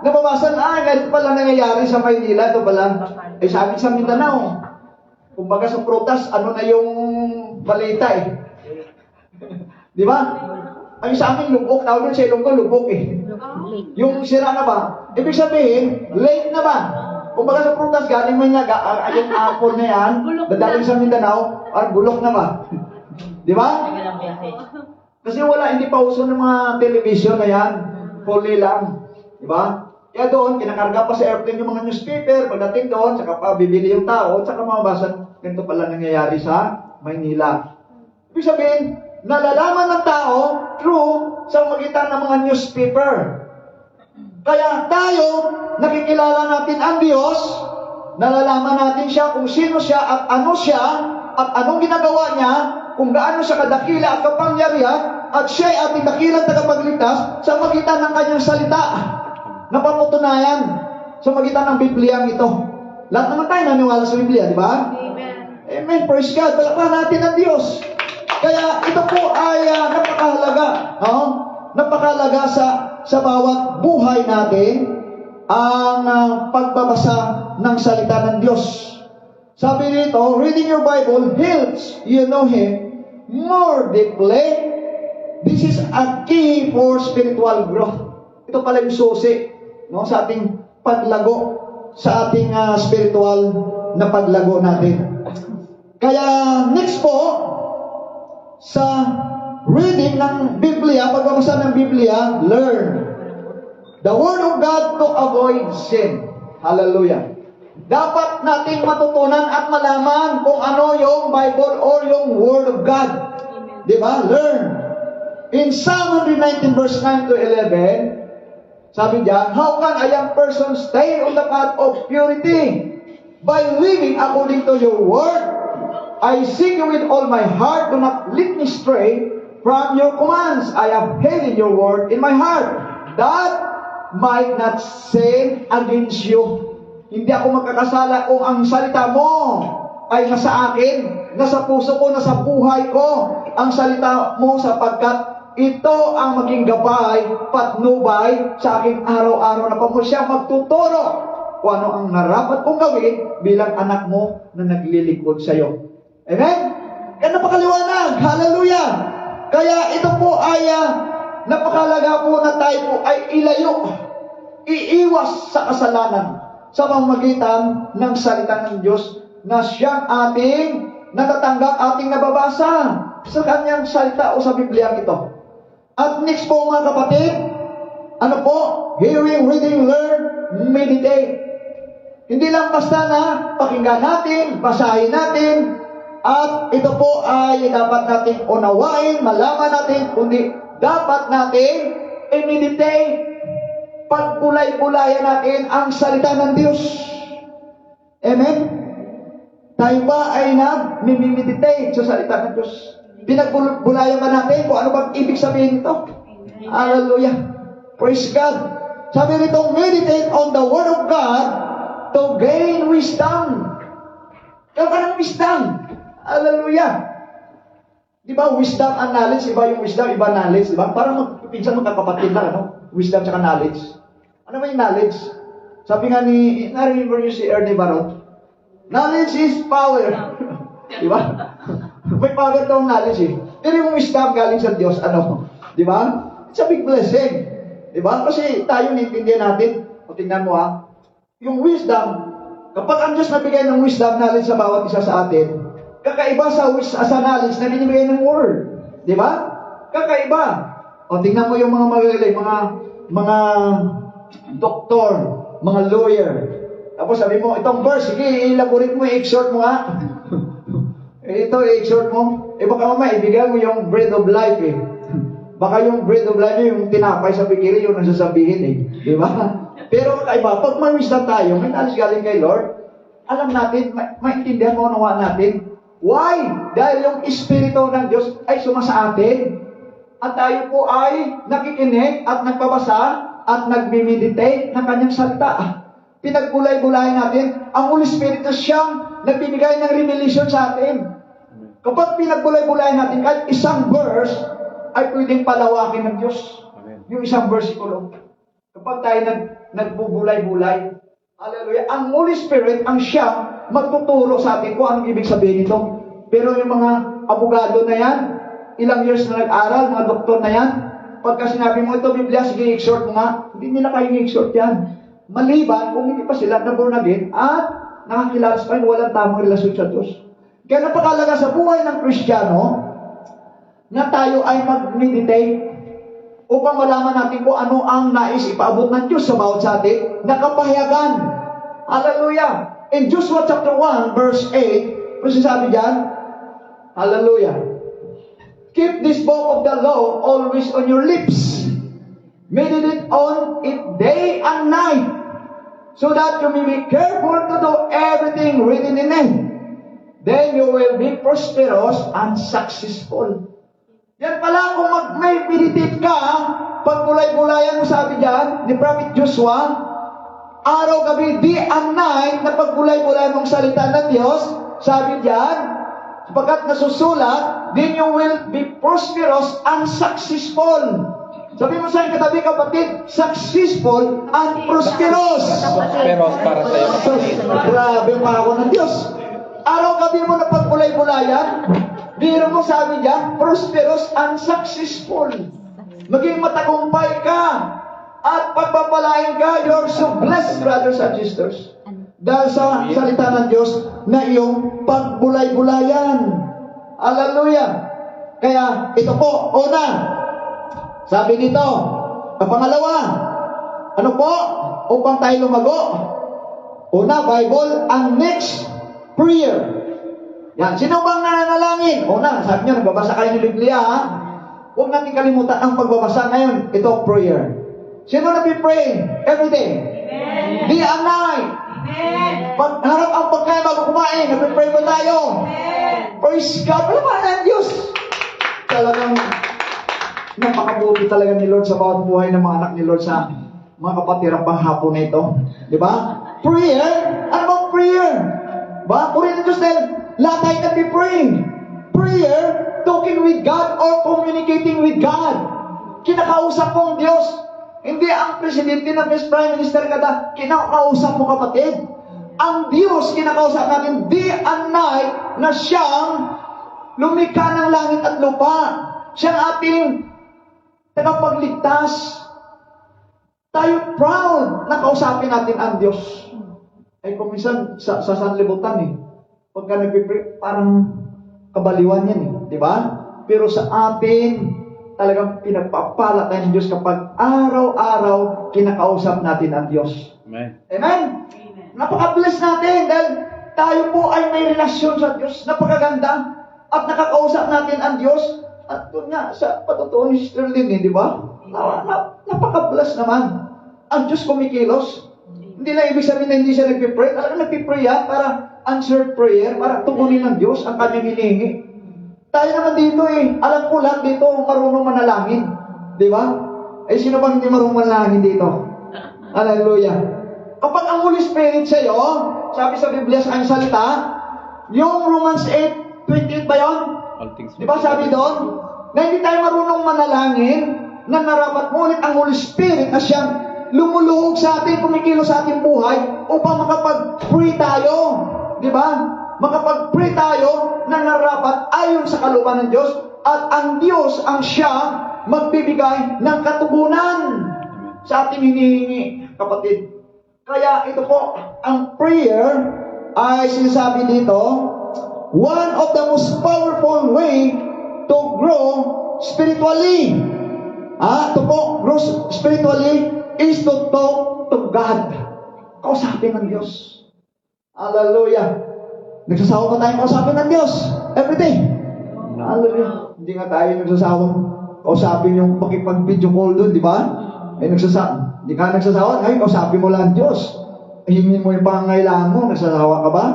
nababasa na, ganito pala nangyayari sa Maynila, ito pala. Sa amin sa Mindanao, kumbaga sa prutas, ano na yung balita Di ba? Ang sa amin, lubok. Tawag doon sa Ilonggo, lubok Yung sira na ba? Ibig sabihin, late na ba? Kumbaga sa prutas, galing man niya, yung apple na yan, dadaling sa Mindanao, bulok na ba? Di ba? Kasi hindi pa uso ng mga television na yan. Huli lang. Di ba? Kaya doon, kinakarga pa sa airplane yung mga newspaper. Pagdating doon, saka pa bibili yung tao, saka mababasa, ganito pala nangyayari sa Maynila. Ibig sabihin, nalalaman ng tao through sa magitan ng mga newspaper. Kaya tayo, nakikilala natin ang Diyos, nalalaman natin siya kung sino siya at anong ginagawa niya, kung gaano siya kadakila at kapangyarihan, at siya ay ating dakilang tagapagligtas sa magitan ng kanyang salita. Napapatunayan sa magitan ng Biblia ito. Lahat naman tayo naniwala sa Biblia, di ba? Amen. Praise God. Palakpakan natin ang Diyos. Kaya ito po ay napakahalaga. Napakahalaga sa bawat buhay natin ang pagbabasa ng salita ng Diyos. Sabi dito, reading your Bible helps you know Him more deeply. This is a key for spiritual growth. Ito pala yung susi, sa ating paglago, sa ating spiritual na paglago natin. Kaya next po, sa reading ng Biblia, pagbabasa ng Biblia, learn the Word of God to avoid sin. Hallelujah. Dapat nating matutunan at malaman kung ano yung Bible or yung Word of God. Diba? Learn. In Psalm 119 verse 9 to 11, sabi diyan, how can a young person stay on the path of purity? By living according to your word. I seek you with all my heart. Do not lead me stray from your commands. I have hidden your word in my heart, that might not sin against you. Hindi ako magkakasala kung ang salita mo ay nasa akin, nasa puso ko, nasa buhay ko, ang salita mo, sapagkat ito ang maging gabay, patnubay sa aking araw-araw na pamumuhay. Magtuturo kung ano ang narapat kong gawin bilang anak mo na naglilingkod sa iyo. Amen? Kaya napakaliwanag. Hallelujah! Kaya ito po ay napakalaga po na tayo po ay iiwas sa kasalanan sa pamamagitan ng salita ng Diyos na siyang ating natatanggap, ating nababasa sa kanyang salita o sa Biblia ito. At next po mga kapatid, ano po? Hearing, reading, learn, meditate. Hindi lang basta na pakinggan natin, basahin natin, at ito po ay dapat natin unawain, malaman natin, kundi dapat natin i-meditate, pagpulay-pulayan natin ang salita ng Diyos. Amen? Tayo ba ay nag-meditate sa salita ng Diyos? Pinagbulayan ba natin kung ano bang ibig sabihin nito? Hallelujah. Praise God. Sabi nito, meditate on the Word of God to gain wisdom. Kaya ka ng wisdom. Hallelujah. Di ba, wisdom and knowledge, iba yung wisdom, iba knowledge, di ba? Parang pinsan magkakapatid lang, ano? Wisdom tsaka knowledge. Ano ba yung knowledge? Sabi nga na-remember niyo si Ernie Barot, knowledge is power. Di ba? May power daw knowledge eh. Pero yung wisdom galing sa Diyos, ano? Di ba? It's a big blessing. Di ba? Kasi tayo naintindihan natin. O tingnan mo yung wisdom, kapag ang Diyos nabigay ng wisdom knowledge sa bawat isa sa atin, kakaiba sa knowledge na binibigay ng Word. Di ba? Kakaiba. O tingnan mo yung mga magaling, mga doktor, mga lawyer. Tapos sabi mo, itong verse, sige, elaborate mo, i-exhort mo nga. Ito, i-exhort mo. Baka mamaya, ibigay mo yung bread of life eh. Baka yung bread of life, yung tinapay sa bikiri, yung nasasabihin eh. Di ba? Pero kakaiba, pag may wisdom tayo, may knowledge galing kay Lord, alam natin, maintindihan mo, nawa natin. Why? Dahil yung Espiritu ng Diyos ay sumasa atin. At tayo po ay nakikinig at nagbabasa at nagme-meditate ng kanyang salita. Pinagbulay-bulay natin. Ang Holy Spirit na siyang nagbibigay ng revelation sa atin. Kapag pinagbulay-bulay natin, kahit isang verse ay pwedeng palawakin ng Diyos. Amen. Yung isang versikulo. Kapag tayo nagbubulay-bulay, hallelujah, ang Holy Spirit ang siyang magtuturo sa atin kung anong ibig sabihin nito. Pero yung mga abogado na yan, ilang years na nag-aral, mga doktor na yan, pagka sinabi mo ito, Biblia, sige, i-exhort mo nga, hindi nila kayong i-exhort yan. Maliban kung hindi pa sila na-born again at nakakilala sa kayo, walang tamang relasyon sa Diyos. Kaya napakalaga sa buhay ng Kristiyano na tayo ay mag-meditate upang malaman natin kung ano ang nais ipaabot ng Diyos sa bawat sa atin, nakapahayagan. Hallelujah! In Joshua chapter 1, verse 8, kung sasabi dyan, hallelujah. Keep this book of the law always on your lips. Meditate on it day and night, so that you may be careful to do everything written in it. Then you will be prosperous and successful. Yan pala, kung may meditate ka, pag bulay-bulayan mo, sabi dyan, ni Prophet Joshua, araw-gabi, day and night, na pagbulay-bulayan mong salita ng Diyos, sabi dyan, sapagkat nasusulat, then you will be prosperous and successful. Sabi mo sa akin, katabi kapatid, successful and prosperous. Prosperous para sa iyo, kapatid. Grabe ang pangako ng Diyos. Araw-gabi mo na pagbulay-bulayan, biro mo sabi niya, prosperous and successful. Maging matagumpay ka. At pagpapalain ka, you're so blessed, brothers and sisters. Dahil sa salita ng Diyos na iyong pagbulay-bulayan. Hallelujah. Kaya ito po, una, sabi nito, ang pangalawa, ano po? Upang tayo lumago. Una, Bible. Ang next, prayer. Yan. Sino bang nananalangin? Una, sabi niyo, nagbabasa kayo ng Biblia, ha? Huwag natin kalimutan ang pagbabasa ngayon. Ito, prayer. Sino nag-pray? Every day. Amen. Day and night. Amen. Pag harap ang pagkain bago kumain, nag-pray ba tayo? Amen. Praise God. Wala pa na Diyos. Talagang napakabuti talaga ni Lord sa bawat buhay ng mga anak ni Lord sa mga kapatirang panghapon na ito. Di ba? Prayer? Ano bang prayer? Ba? Purihin ng Diyos dahil lahat tayo nag-pray. Prayer, talking with God or communicating with God. Kinakausap mo ang Diyos. Hindi ang presidente ng Vice Prime Minister kada kinakausap mo, kapatid. Ang Diyos kinakausap natin day and night na siyang lumikha ng langit at lupa. Siyang ating tagapagligtas. Tayo proud na kausapin natin ang Diyos. Ay kung minsan sa sanlibutan pagka nagpipray, parang kabaliwan yan di ba? Pero sa atin, talagang pinagpapala tayo ng Diyos kapag araw-araw kinakausap natin ang Diyos. Amen. Amen? Napaka-bless natin dahil tayo po ay may relasyon sa Diyos. Napakaganda. At nakakausap natin ang Diyos. At doon nga, sa patutuo ni Sister Lynn, di ba? Napaka-bless naman. Ang Diyos kumikilos. Hindi lang ibig sabihin na hindi siya nagpipray. Talagang nagpipray yan para answered prayer, para tugunin ng Diyos ang kanyang hinihingi. Tayo naman dito alam ko lahat dito marunong manalangin. Di ba? Ay sino bang hindi marunong manalangin dito? Hallelujah. Kapag ang Holy Spirit sa'yo, sabi sa Biblia sa kanyang salita, yung Romans 8:28 ba yun? All things Di ba sabi doon, na hindi tayo marunong manalangin, na narapat ngunit ang Holy Spirit na siyang lumuluhog sa atin, kumikilos sa ating buhay, upang makapag-pray tayo. Di ba? Makapag-pray tayo na narapat ayon sa kalooban ng Diyos, at ang Diyos ang siyang magbibigay ng katugunan sa ating hinihingi, kapatid. Kaya ito po, ang prayer ay sinasabi dito, one of the most powerful way to grow spiritually. Ito po, grow spiritually is to talk to God. Kausapin ng Diyos. Hallelujah. Nagsasawa pa tayong kausapin ng Diyos everyday. Hallelujah. Hindi nga tayo nagsasawang kausapin yung pakipag-video call doon, di ba? Hindi ka nagsasawa, ngayon kausapin mo lang ang Diyos. Hingin mo yung pangangailangan mo, nagsasawa ka ba?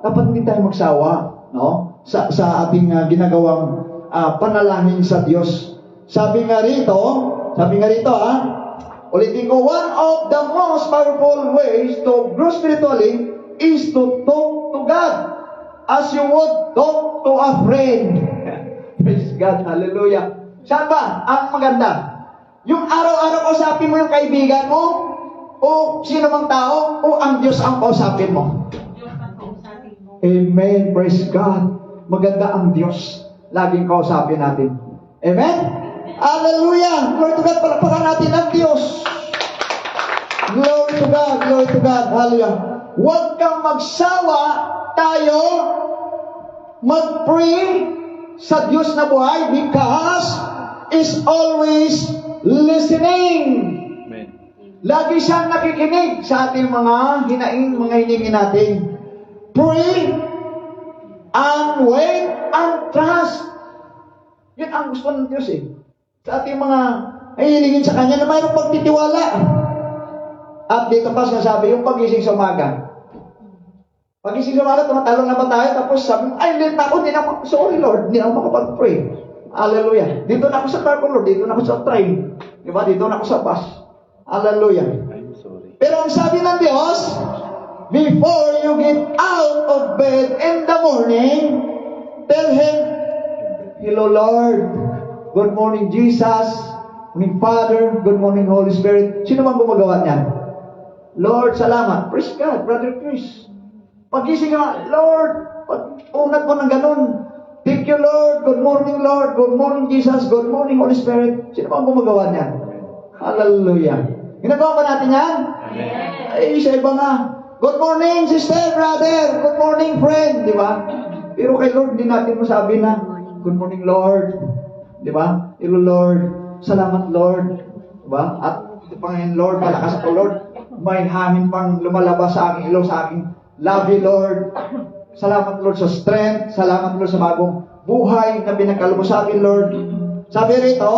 Dapat hindi tayo magsawa, no? Sa ating ginagawang panalangin sa Diyos. Sabi nga rito, ulitin ko, one of the most powerful ways to grow spiritually is to talk to God as you would talk to a friend. Praise God, hallelujah. Saan ba ang maganda? Yung araw-araw kausapin mo yung kaibigan mo, o sino mang tao, o ang Diyos ang kausapin mo. Amen, praise God. Maganda ang Diyos. Laging kausapin natin. Amen? Hallelujah! Glory to God, palakpakan natin ang Diyos. Glory to God, glory to God. Hallelujah. Huwag kang magsawa, tayo mag-pray sa Diyos na buhay because is always listening. Amen. Lagi siyang nakikinig sa ating mga hiningi natin. Pray and wait and trust. Yun ang gusto ng Diyos eh. Sa ating mga hihilingin sa Kanya na mayroong pagtitiwala. At dito pa sinasabi, yung pagising sa umaga. Pagising sa umaga, tumatalon na ba tayo? Tapos sabi, ay, late na ako, sorry Lord, hindi na ako makapag-pray. Hallelujah. Dito na ako sa car ko, Lord, dito na ako sa train. Diba? Dito na ako sa bus. Hallelujah. I'm sorry. Pero ang sabi ng Diyos, before you get out of bed in the morning, tell Him, hello Lord, good morning Jesus, good morning Father, good morning Holy Spirit. Sino man gumagawa niyan? Lord, salamat. Praise God, Brother Chris. Pagising ka, Lord, pag-unat mo ng ganun. Thank you Lord, good morning Lord, good morning Jesus, good morning Holy Spirit. Sino man gumagawa niyan? Hallelujah. Ginagawa ba natin yan? Ay, sa iba nga. Good morning, sister, brother. Good morning, friend. Di ba? Pero kay Lord, hindi natin masabi na, good morning, Lord. Di ba? Hello, Lord. Salamat, Lord. Di ba? At Panginoon, Lord, malakas ako, Lord. May hangin pang lumalabas sa aking ilaw, sa aking love you, Lord. Salamat, Lord, sa strength. Salamat, Lord, sa bagong buhay na pinagkaloob sa akin, Lord. Sabi rito,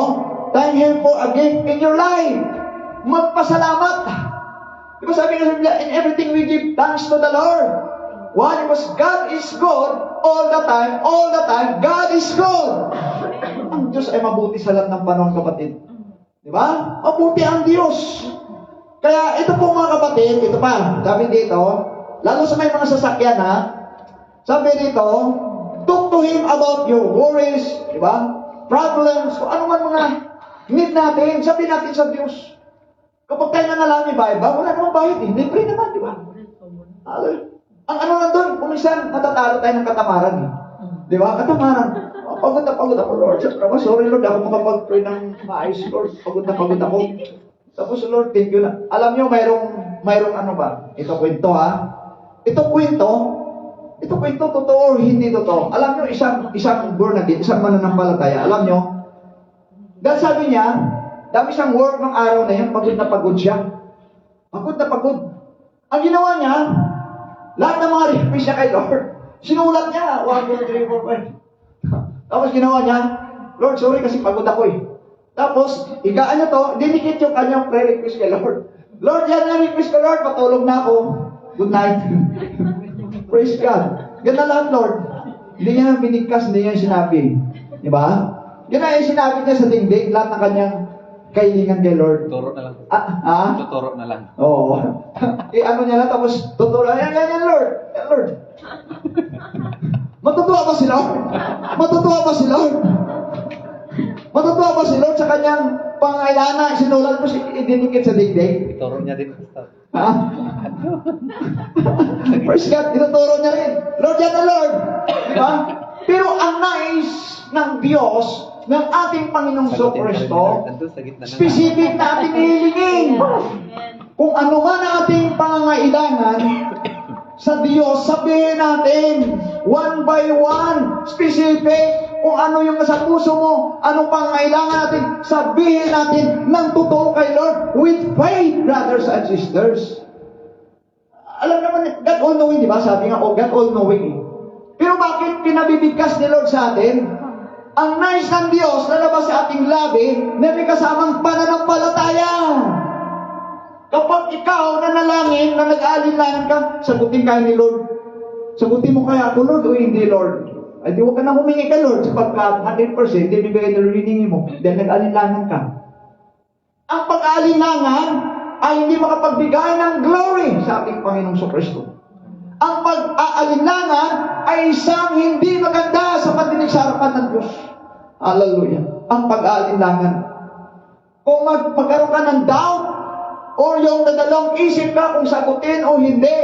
thank Him for a gift in your life. Magpasalamat. Di ba sabi ng Biblia, in everything we give thanks to the Lord. Why? Because God is good all the time, God is good. Ang Diyos ay mabuti sa lahat ng panahon, kapatid. Di ba? Mabuti ang Diyos. Kaya ito po mga kapatid, ito pa, sabi dito, lalo sa may mga sasakyan ha, sabi dito, talk to Him about your worries, di ba? Problems, kung ano man mga need natin, sabi natin sa Diyos. Kapag tayo nanalangin ba, wala namang bayad eh. Libre naman, di ba? Ang ano nandun, kung minsan matatalo tayo ng katamaran eh. Di ba? Katamaran. Oh, pagod ako, Lord. Sorry, Lord, ako makapag-pray ng maayos, Lord. Pagod ako. Tapos, Lord, thank you na. Alam nyo, mayroong ano ba? Ito kwento ha. Ito kwento, totoo o hindi totoo. Alam nyo, isang born again, isang mananampalataya. Alam nyo, dahil sabi niya, dami siyang work ng araw na yun, pagod na pagod siya. Pagod na pagod. Ang ginawa niya, lahat ng mga request niya kay Lord, sinulat niya, 1, 2, 3, 4, 5. Tapos ginawa niya, Lord, sorry kasi pagod ako eh. Tapos, higaan niya to, dinikit yung kanyang prayer request kay Lord. Lord, yan ang request ko, Lord, patulog na ako. Good night. Praise God. Ganda lahat, Lord. Hindi niya binigkas, hindi niya sinabi. Di ba? Yan ang sinabi niya sa dingding, lahat ng kanyang kailingan kay Lord. Tuturo na lang. Tuturo na lang. Oo. Ano niya lang, tapos tuturo. Yan, Lord. Yan, Lord. Matutuwa ba si Lord? Matutuwa ba si Lord sa kanyang pangailangan? Sinulat mo, idinikit sa dingding? Tuturo niya din. Pastor. Ha? Praise God, tinuturo niya rin. Lord, yan na Lord. Diba? Pero ang nais ng Diyos, ng ating Panginoong Kristo, specific na ating hihilingin. Kung ano man ang ating pangangailangan sa Diyos, sabihin natin, one by one, specific, kung ano yung nasa puso mo, anong pangangailangan natin, sabihin natin ng totoo kay Lord, with faith, brothers and sisters. Alam naman, God all-knowing, di ba? Sabi nga, God all-knowing. Pero bakit pinabibigkas ni Lord sa atin? Ang nais ng Diyos na labas sa ating labi na may kasamang pananampalataya. Kapag ikaw nanalangin, na nag-aalinlangan ka, sagutin kayo ni Lord. Sagutin mo kaya ako, Lord, o hindi, Lord? Ay, di huwag ka na humingi kay Lord sapagkat 100% hindi bigay na riningi mo dahil nag-aalinlangan ka. Ang pag-aalinlangan ay hindi makapagbigay ng glory sa ating Panginoong Kristo. Ang pag-aalinlangan ay isang hindi maganda sa pagdinig sa harapan ng Diyos. Hallelujah. Ang pag-aalinlangan. Kung magkaroon ka ng doubt or yung nadalawang isip ka kung sagutin o hindi,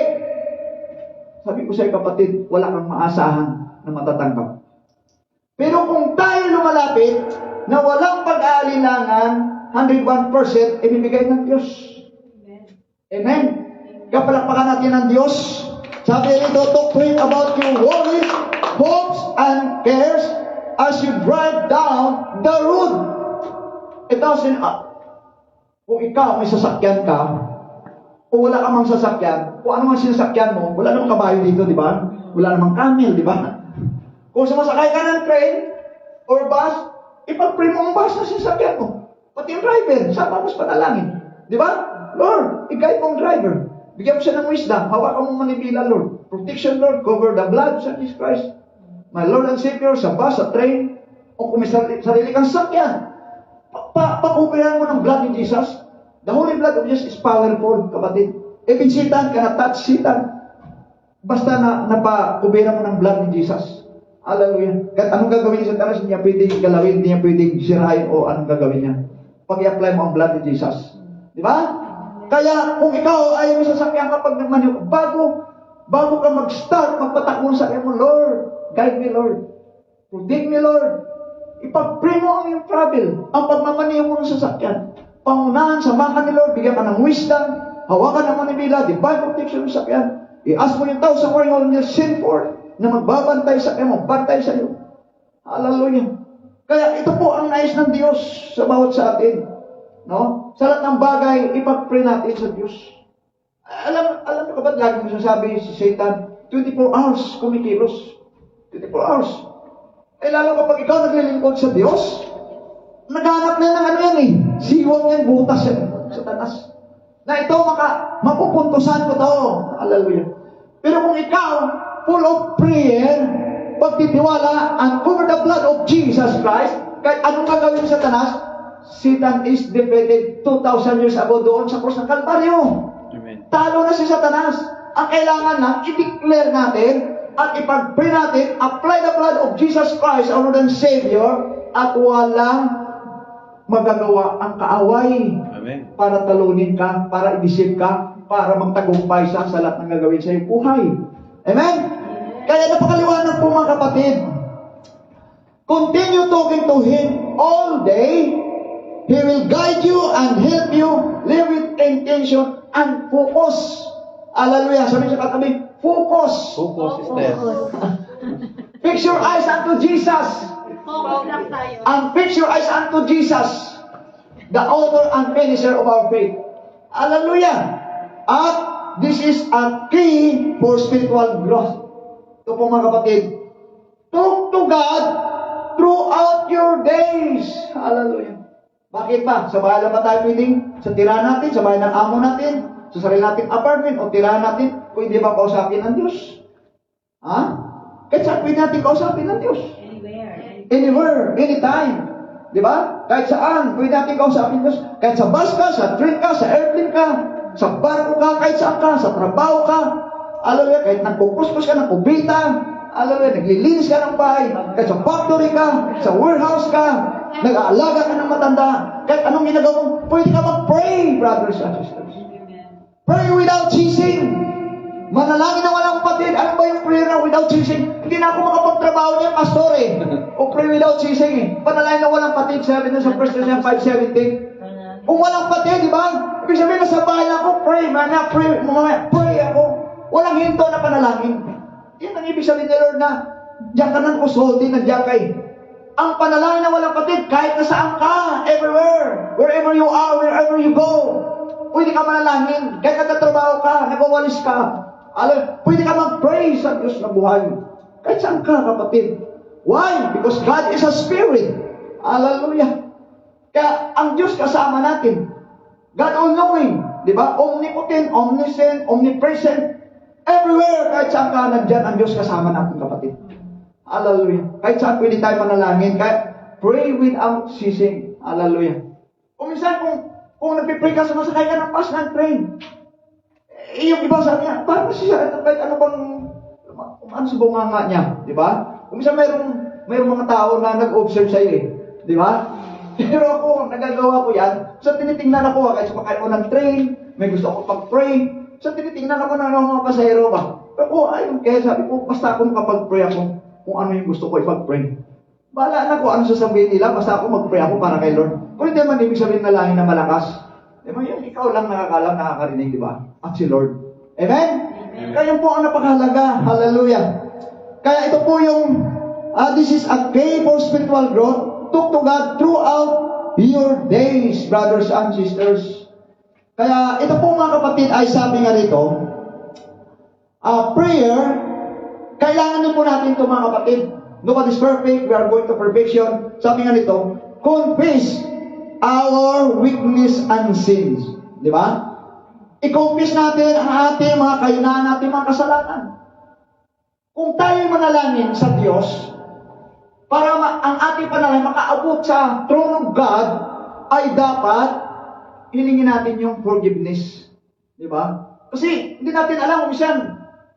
sabi ko sa kapatid, wala kang maasahan na matatanggap. Pero kung tayo lumalapit na walang pag-aalinlangan, 101% ibibigay ng Diyos. Amen. Kapalakpakan natin ng Diyos. Sabi rito, talk to Him about your worries, hopes, and cares as you drive down the road. Kung ikaw may sasakyan ka, kung wala ka mang sasakyan, kung ano mang sinasakyan mo, wala namang kabayo dito, di ba? Wala namang camel, di ba? Kung sumasakay ka ng train or bus, ipag-pray mo ang bus na sasakyan mo. Pati yung driver, sama mo sa panalangin. Di ba? Lord, i-guide mo ang driver. Bigyan mo siya ng wisdom. Hawakan mo manibila, Lord. Protection, Lord. Cover the blood of Jesus Christ. My Lord and Savior, sa bus, sa train, o kung may sarili kang sakyan, pakupiran mo ng blood ni Jesus. The Holy Blood of Jesus is powerful, kapatid. Even Satan cannot touch Satan. Basta napakupiran mo ng blood ni Jesus. Hallelujah. Kahit anong gagawin niya sa tanas, hindi niya pwedeng galawin, hindi niya pwedeng sirain o anong gagawin niya. Pag i-apply mo ang blood ni Jesus. Di ba? Kaya kung ikaw ay may sasakyan kapag nagmaniw, bago ka mag-start, magpatakbo sa sakyan mo, Lord, guide me, Lord. Protect me, Lord. Ipag-pray mo ang iyong travel, ang pagmamaniw mo ng sasakyan. Pangunahan, samahan ni Lord, bigyan ka ng wisdom, hawakan ng manibila, divine protection ng sasakyan. I-ask mo yung tao sa warning on your sin for na magbabantay sa kanya, magbantay sa iyo. Hallelujah. Kaya ito po ang nais ng Diyos sa bawat sa atin. No? Sa lahat ng bagay, ipag-pray natin sa Diyos. Alam mo ba, lagi mo sasabi si Satan, 24 hours kumikilos. 24 hours. Eh lalo kapag ikaw naglilingkod sa Diyos, naghanap na ng ano yan eh. Siwang yan, butas yan. Satanas. Na ito, mapupuntusan ko to. Hallelujah. Pero kung ikaw, full of prayer, pagtitiwala, and over the blood of Jesus Christ, kahit anong gagawin sa Satanas, Satan is defeated 2,000 years ago doon sa krus ng Kalbaryo. Amen. Talo na si Satanas. Ang kailangan na, i-declare natin, at ipag-pray natin, apply the blood of Jesus Christ, our Lord and Savior, at walang magagawa ang kaaway. Amen. Para talunin ka, para i-deceive ka, para magtagumpay sa lahat ng gagawin sa iyong buhay. Amen? Kaya napakaliwanag po mga kapatid. Continue talking to Him all day. He will guide you and help you live with intention and focus. Hallelujah. Sabi sa katabi, focus. Focus is there. Fix your eyes unto Jesus. Focus lang tayo. And fix your eyes unto Jesus, the author and finisher of our faith. Hallelujah. At this is a key for spiritual growth. Ito po mga kapatid. Talk to God throughout your days. Hallelujah. Bakit ba? Sa bahay lang ba tayo pwedeng? Sa tirahan natin, sa bahay ng amo natin, sa sarili nating apartment, o tirahan natin, kung hindi ba kausapin ng Diyos? Ha? Kahit saan pwede natin kausapin ng Diyos? Anywhere, anytime. Di ba? Kahit saan, pwede natin kausapin ng Diyos. Kahit sa bus ka, sa train ka, sa airplane ka, sa barko ka, kahit saan ka, sa trabaho ka. Hallelujah, kahit nagpupuspos ka ng kubita, hallelujah, naglilinis ka ng bahay, kahit sa factory ka, sa warehouse ka, nag-aalaga ka ng matanda, kahit anong ginagawa mo, pwede ka mag-pray, brothers and sisters. Pray without ceasing. Manalangin na walang patid. Ano ba yung prayer na without ceasing? Hindi na ako makapagtrabaho niya, pastor eh. O pray without ceasing eh. Panalangin na walang patid, sabi na sa 1 Thessalonians 5:17. Kung walang patid, di ba? Ibig sabihin, nasa bahay na ako, pray, pray ako. Walang hinto na panalangin. Yan ang ibig sabihin ni Lord na diyan ka nang kusulti, nandiyan kay. Ang panalangin na walang patid, kahit nasaan ka, everywhere, wherever you are, wherever you go, pwede ka manalangin. Kahit nagtatrabaho ka, nagwawalis ka, pwede ka mag-pray sa Diyos na buhay. Kahit saan ka, kapatid. Why? Because God is a spirit. Hallelujah. Kaya ang Diyos kasama natin. God all-knowing. Di ba? Omnipotent, omniscient, omnipresent. Everywhere, kahit saan ka, nandyan ang Diyos kasama natin, kapatid. Hallelujah. Kahit saan pwede tayo manalangin. Kahit pray without ceasing. Hallelujah. Kung minsan, kung nagpipray ka, sumasakay ka ng bus ng train. Yung iba sabi niya, paano siya, kahit ano bang, ano sa bunganga niya, di ba? Kung minsan mayroong mga tao na nag-observe sa'yo eh, di ba? Pero ako, nagagawa ko yan, so tinitingnan ako, kahit sumakay ko ng train, may gusto ako pag-pray, so tinitingnan ako ng mga pasahero ba? Pero ayun, kaya sabi ko, basta ako makapag-pray ako, kung ano yung gusto ko ipag-pray. Bahala na ko, ano sasabihin nila, basta ako mag-pray ako para kay Lord. Kung hindi man ibig sabihin na langin na malakas, di ba, yung ikaw lang nakakalam, nakakarinig, di ba? At si Lord. Amen? Kaya po ang napakahalaga. Hallelujah. Kaya ito po yung, this is a key for spiritual growth. Talk to God throughout your days, brothers and sisters. Kaya ito po mga kapatid ay sabi nga rito, prayer, kailangan din po natin ito mga kapatid. Nobody's perfect. We are going to perfection. Sabi nga nito, confess our weakness and sins. Di ba? I-confess natin ang ating mga kahinaan, ating mga kasalanan. Kung tayo manalangin sa Diyos, para ang ating panalangin makaabot sa throne of God, ay dapat hilingin natin yung forgiveness. Di ba? Kasi hindi natin alam kung minsan,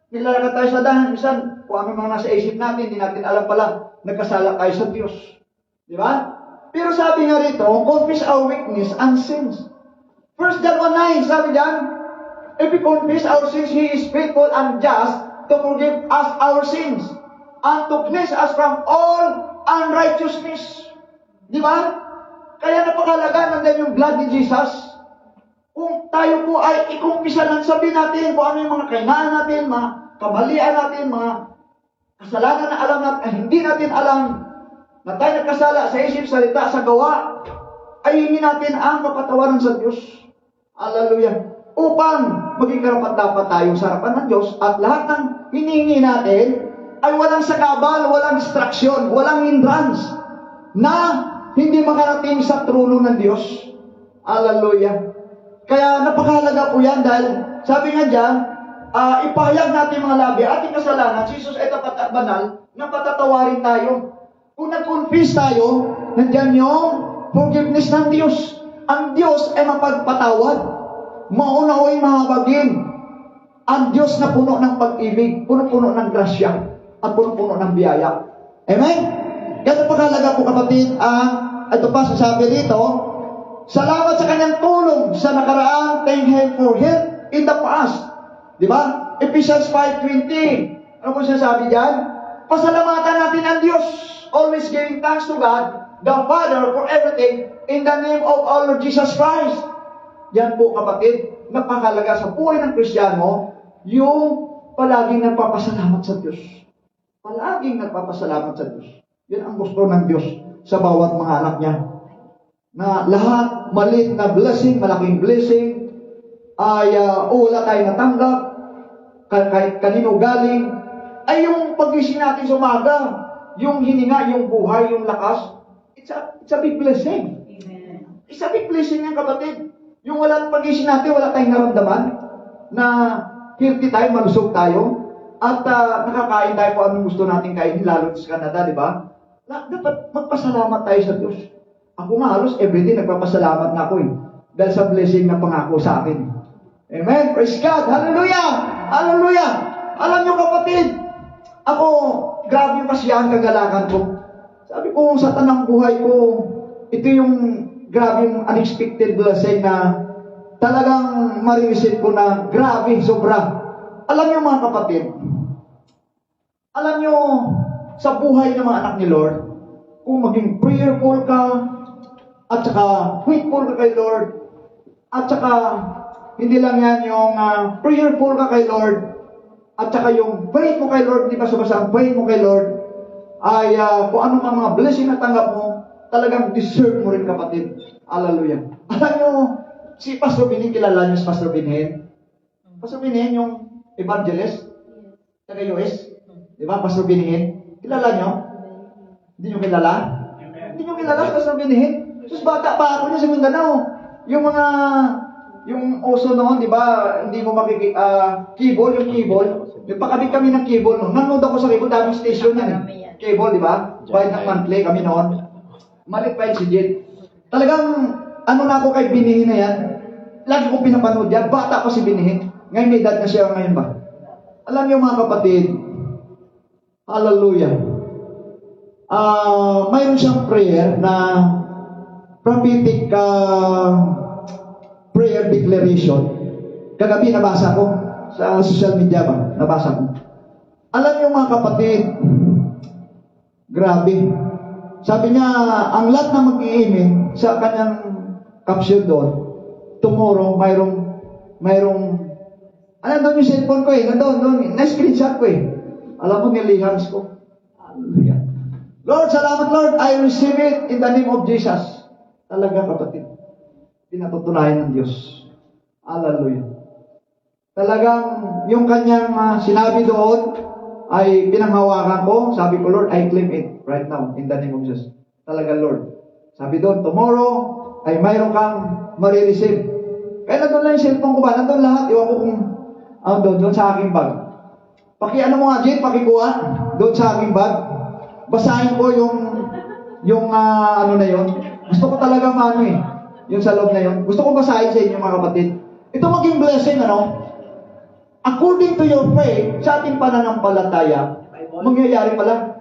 nilalakad tayo sa daan, minsan, kung ano mga nasa isip natin, hindi natin alam pala, nagkasala tayo sa Diyos. Di ba? Pero sabi nga rito, confess our weakness and sins. 1 John 1:9, sabi diyan, if we confess our sins, He is faithful and just to forgive us our sins and to cleanse us from all unrighteousness. Di ba? Kaya napakalaga nandiyan yung blood ni Jesus. Kung tayo po ay ikumpisalan, sabihin natin kung ano yung mga kahinaan natin, mga kamalian natin, mga kasalanan na alam natin, hindi natin alam na tayo nagkasala sa isip, salita, sa gawa, ay hingin natin ang kapatawaran sa Diyos. Hallelujah. Upang maging karapat-dapat tayo sa harapan ng Diyos at lahat ng hinihingi natin ay walang sakabal, walang distraction, walang hindrance na hindi makarating sa trono ng Diyos. Hallelujah. Kaya napakahalaga po yan dahil sabi nga dyan, ipahayag natin mga labi, ating kasalanan, si Jesus ay tapat at banal, na patatawarin tayo. Kung nag-confess tayo, nandyan yung forgiveness ng Diyos. Ang Diyos ay mapagpatawad. Maunaway mahabagin. Ang Diyos na puno ng pag-ibig, puno-puno ng grasya, at puno-puno ng biyaya. Amen? Kaya napakahalaga po kapatid, ito pa sasabi rito, salamat sa kanyang tulong sa nakaraan, thank Him for help in the past. Di ba? Ephesians 5:20. Ano po sinasabi dyan? Pasalamatan natin ang Diyos. Always giving thanks to God, the Father, for everything in the name of our Lord Jesus Christ. Yan po kapatid, napakahalaga sa buhay ng Kristiyano, yung palaging nagpapasalamat sa Diyos. Palaging nagpapasalamat sa Diyos. Yan ang gusto ng Diyos sa bawat mga anak niya. Na lahat, maliit na blessing, malaking blessing, ay wala tayo natanggap, kahit kanino galing, ay yung pagising natin sa umaga, yung hininga, yung buhay, yung lakas, it's a big blessing. Amen. It's a big blessing yan, kapatid. Yung walang pagising natin, wala tayong naramdaman, na healthy tayo, malusog tayo, at nakakain tayo kung anong gusto natin kainin, lalo sa Canada, di ba? Dapat magpasalamat tayo sa Diyos. Ako nga halos everyday nagpapasalamat na ako dahil sa blessing na pangako sa akin. Amen? Praise God! Hallelujah! Hallelujah! Alam niyo kapatid, ako, grabe yung kasiyahan kagalakan ko. Sabi ko, sa tanang buhay ko, ito yung grabe yung unexpected blessing na talagang marireceive ko na grabe, sobra. Alam niyo mga kapatid, alam niyo, sa buhay ng mga anak ni Lord, kung maging prayerful ka, at saka faithful ka kay Lord, at saka hindi lang yan yung prayerful ka kay Lord, at saka yung faith mo kay Lord, di ba sabasa ang faith mo kay Lord, ay kung ano man mga blessing na tanggap mo, talagang deserve mo rin kapatid. Hallelujah. Alam nyo, si Pastor Binin, kilala nyo si Pastor Binin? Pastor Binin, yung evangelist, taga US, di ba Pastor Binin? Kilala nyo? Hindi nyo kilala? Hindi nyo kilala si Pastor Binin? Sus, bata pa ako niya sa Mindanao. Yung uso noon, di ba, hindi mo cable, yung cable. Nagpakabit kami ng cable noon. Nanood ako sa cable, daming station yan eh. Cable, di ba? Bayad ng monthly kami noon. Malit pa yun si Jit. Talagang, ano na ako kay Binihin na yan. Lagi ko pinapanood yan. Bata ko si Binihin. Ngayon may edad na siya ngayon ba? Alam niyo mga kapatid, hallelujah. Mayroon siyang prayer na prophetic prayer declaration. Kagabi nabasa ko sa social media ba? Nabasa ko. Alam niyo mga kapatid, grabe. Sabi niya, ang lahat na mag-i-amen sa kanyang caption doon, tomorrow, mayroong, doon yung cellphone ko doon, na-screenshot ko Alam mo, nilihans ko. Hallelujah. Lord, salamat Lord, I receive it in the name of Jesus. Talaga kapatid, pinatutunayan ng Diyos. Hallelujah. Talagang yung kanyang sinabi doon ay pinanghawakan ko, sabi ko, Lord, I claim it right now in the name of Jesus. Talaga, Lord. Sabi doon, tomorrow ay mayroon kang marireceive. Kaya nandun lang yung cellphone ko ba? Nandun lahat. Iwan ko kung doon sa aking bag. Ano mo nga, Jane, pakikuha doon sa aking bag. Basahin ko yung ano na yon. Gusto ko talaga yung sa loob na yon. Gusto ko basahin sa inyo, mga kapatid. Ito maging blessing, according to your faith, sa ating pananampalataya, mangyayari pala.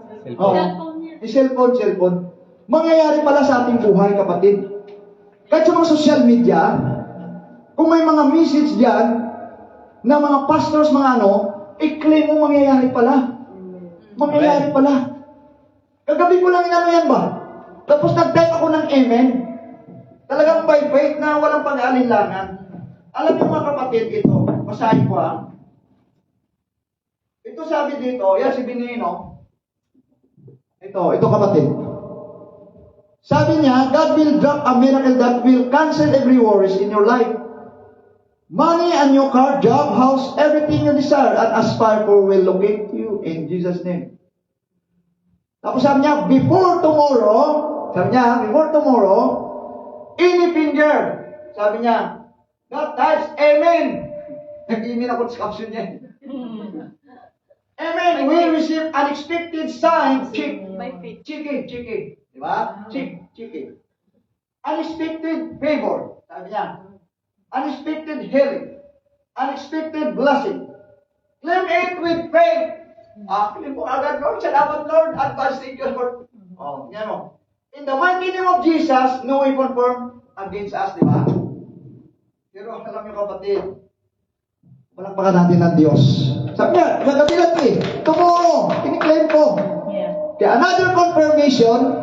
Cellphone. Mangyayari pala sa ating buhay, kapatid. Kahit sa mga social media, kung may mga message diyan na mga pastors, mga i-claim mo mangyayari pala. Mangyayari pala. Kagabi ko lang yan ba? Tapos nag-type ako ng amen. Talagang by faith na walang pag-aalinlangan. Alam niyo mga kapatid, ito. Basahin ko Ito sabi dito, yan si Benino. Ito kapatid. Sabi niya, God will drop a miracle that will cancel every worries in your life. Money, a new car, job, house, everything you desire and aspire for will locate you in Jesus' name. Tapos sabi niya, before tomorrow, any finger, sabi niya, God types, amen. Nag-email ako sa caption niya. Amen. We receive unexpected signs. Chiki. Diba? Chiki. Unexpected favor. Sabi niya. Unexpected healing. Unexpected blessing. Claim it with faith. Claim mo agad, Lord. Salamat, Lord. Advance thank you, Lord. Yan mo. In the mighty name of Jesus, no weapon formed against us, diba? Pero alam niyo kapatid, palakpakan natin ng Diyos. Sabi niya, nagabilat tomorrow, kiniklaim ko. Kaya another confirmation,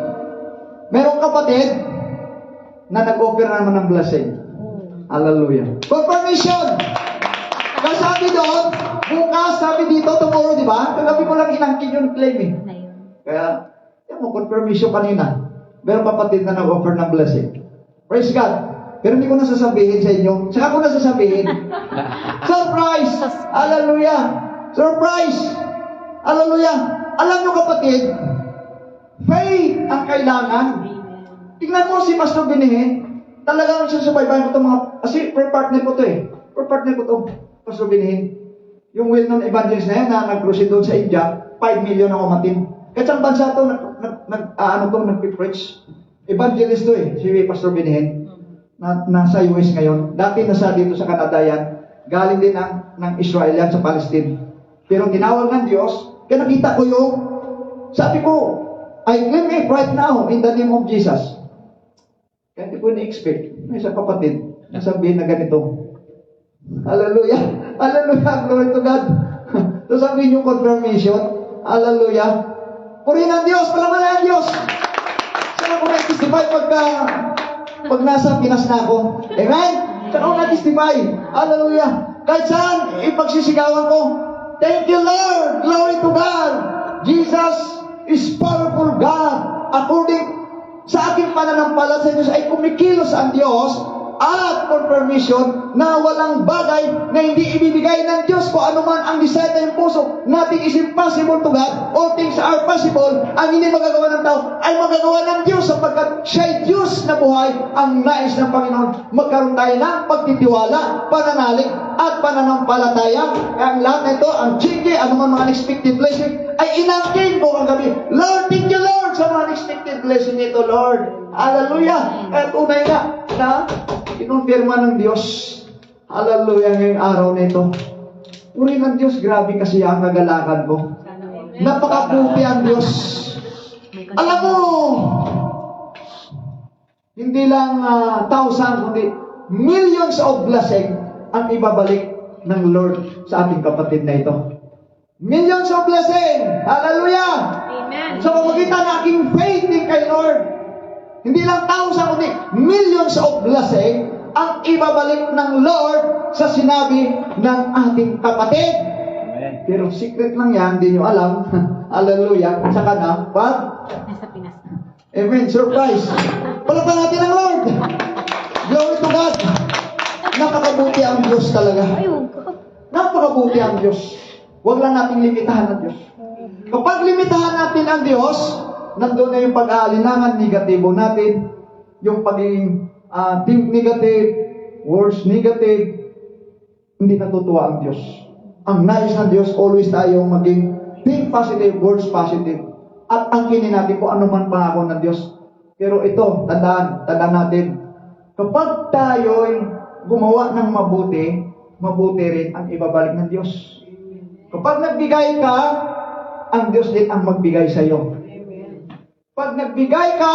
merong kapatid na nag-offer naman ng blessing. Hallelujah. Confirmation! Kaya sabi doon, bukas, sabi dito, tomorrow, di ba? Kagabi ko lang inangkin yung claim Kaya, yan mo, confirmation kanina. Merong kapatid na nag-offer ng blessing. Praise God. Pero hindi ko na sasabihin sa inyo. Saka ko na sasabihin. Surprise! Hallelujah! Surprise! Hallelujah! Alam nyo kapatid, faith ang kailangan. Tingnan mo si Pastor Binihin. Talagang susubaybayan ko itong kasi per-partner ko to Pastor Binihin. Yung well-known evangelist na yan na nag-crusade doon sa India, 5 million ang umatin. Kahit sa bansa to, nag-preach. Evangelist to si Pastor Binihin. Nasa US ngayon. Dati nasa dito sa Canada yan. Galing din ng Israel yan sa Palestine. Pero tinawag ng Diyos, kaya nakita ko sabi ko, I claim it right now in the name of Jesus. Kaya hindi ko na-expect. May isang kapatid, nasabihin na ganito. Hallelujah! Hallelujah! Glory to God! So sabihin yung confirmation. Hallelujah! Purihin ang Diyos! Palaman ang Diyos! Saan ako na-testify pag nasa Pinas na ako. Amen? Saka ako na-testify. Hallelujah. Kahit saan, ipagsisigawan ko. Thank you, Lord. Glory to God. Jesus is powerful God. According sa aking pananampalataya sa Diyos ay kumikilos ang Diyos at confirmation na walang bagay na hindi ibibigay ng Diyos kung ano man ang desire ng puso. Nothing is impossible to God. All things are possible. Ang hindi magagawa ng tao ay magagawa ng Diyos sapagkat siya'y Diyos na buhay ang nais ng Panginoon. Magkaroon tayo ng pagtitiwala, pananalig, at pananampalataya. Ang lahat na ito, ang chiki, ano man mga unexpected blessing, ay inangkin ko ang gabi. Lord, thank you, Lord, sa mga unexpected blessing ito, Lord. Hallelujah. At unay na kinonfirma ng Diyos. Hallelujah ngayong araw na ito. Puri ng Diyos, grabe kasi ang kagalakan ko. Napakabuti ang Diyos. Alam mo, hindi lang thousand, kundi millions of blessing ang ibabalik ng Lord sa ating kapatid na ito. Millions of blessing! Hallelujah! Amen. Sa pamagitan ng aking faith din kay Lord, hindi lang thousand, kundi millions of blessing ang ibabalik ng Lord sa sinabi ng ating kapatid. Amen. Pero secret lang yan, hindi nyo alam. Hallelujah. Saka na, pag? Nasa Pinas na. Amen. Surprise. Palapan natin ang Lord. Glory to God. Napakabuti ang Diyos talaga. Ayun ko. Napakabuti ang Diyos. Huwag lang nating limitahan ang Diyos. Kapag limitahan natin ang Diyos, nandun na yung pag-aalinlangan, negatibo natin, yung pagiging think negative, words negative, hindi natutuwa ang Diyos. Ang nais ng Diyos, always tayong maging think positive, words positive. At angkinin natin kung ano man pangako ng Diyos. Pero ito, tandaan natin, kapag tayo'y gumawa ng mabuti, mabuti rin ang ibabalik ng Diyos. Kapag nagbigay ka, ang Diyos din ang magbigay sa iyo. Pag nagbigay ka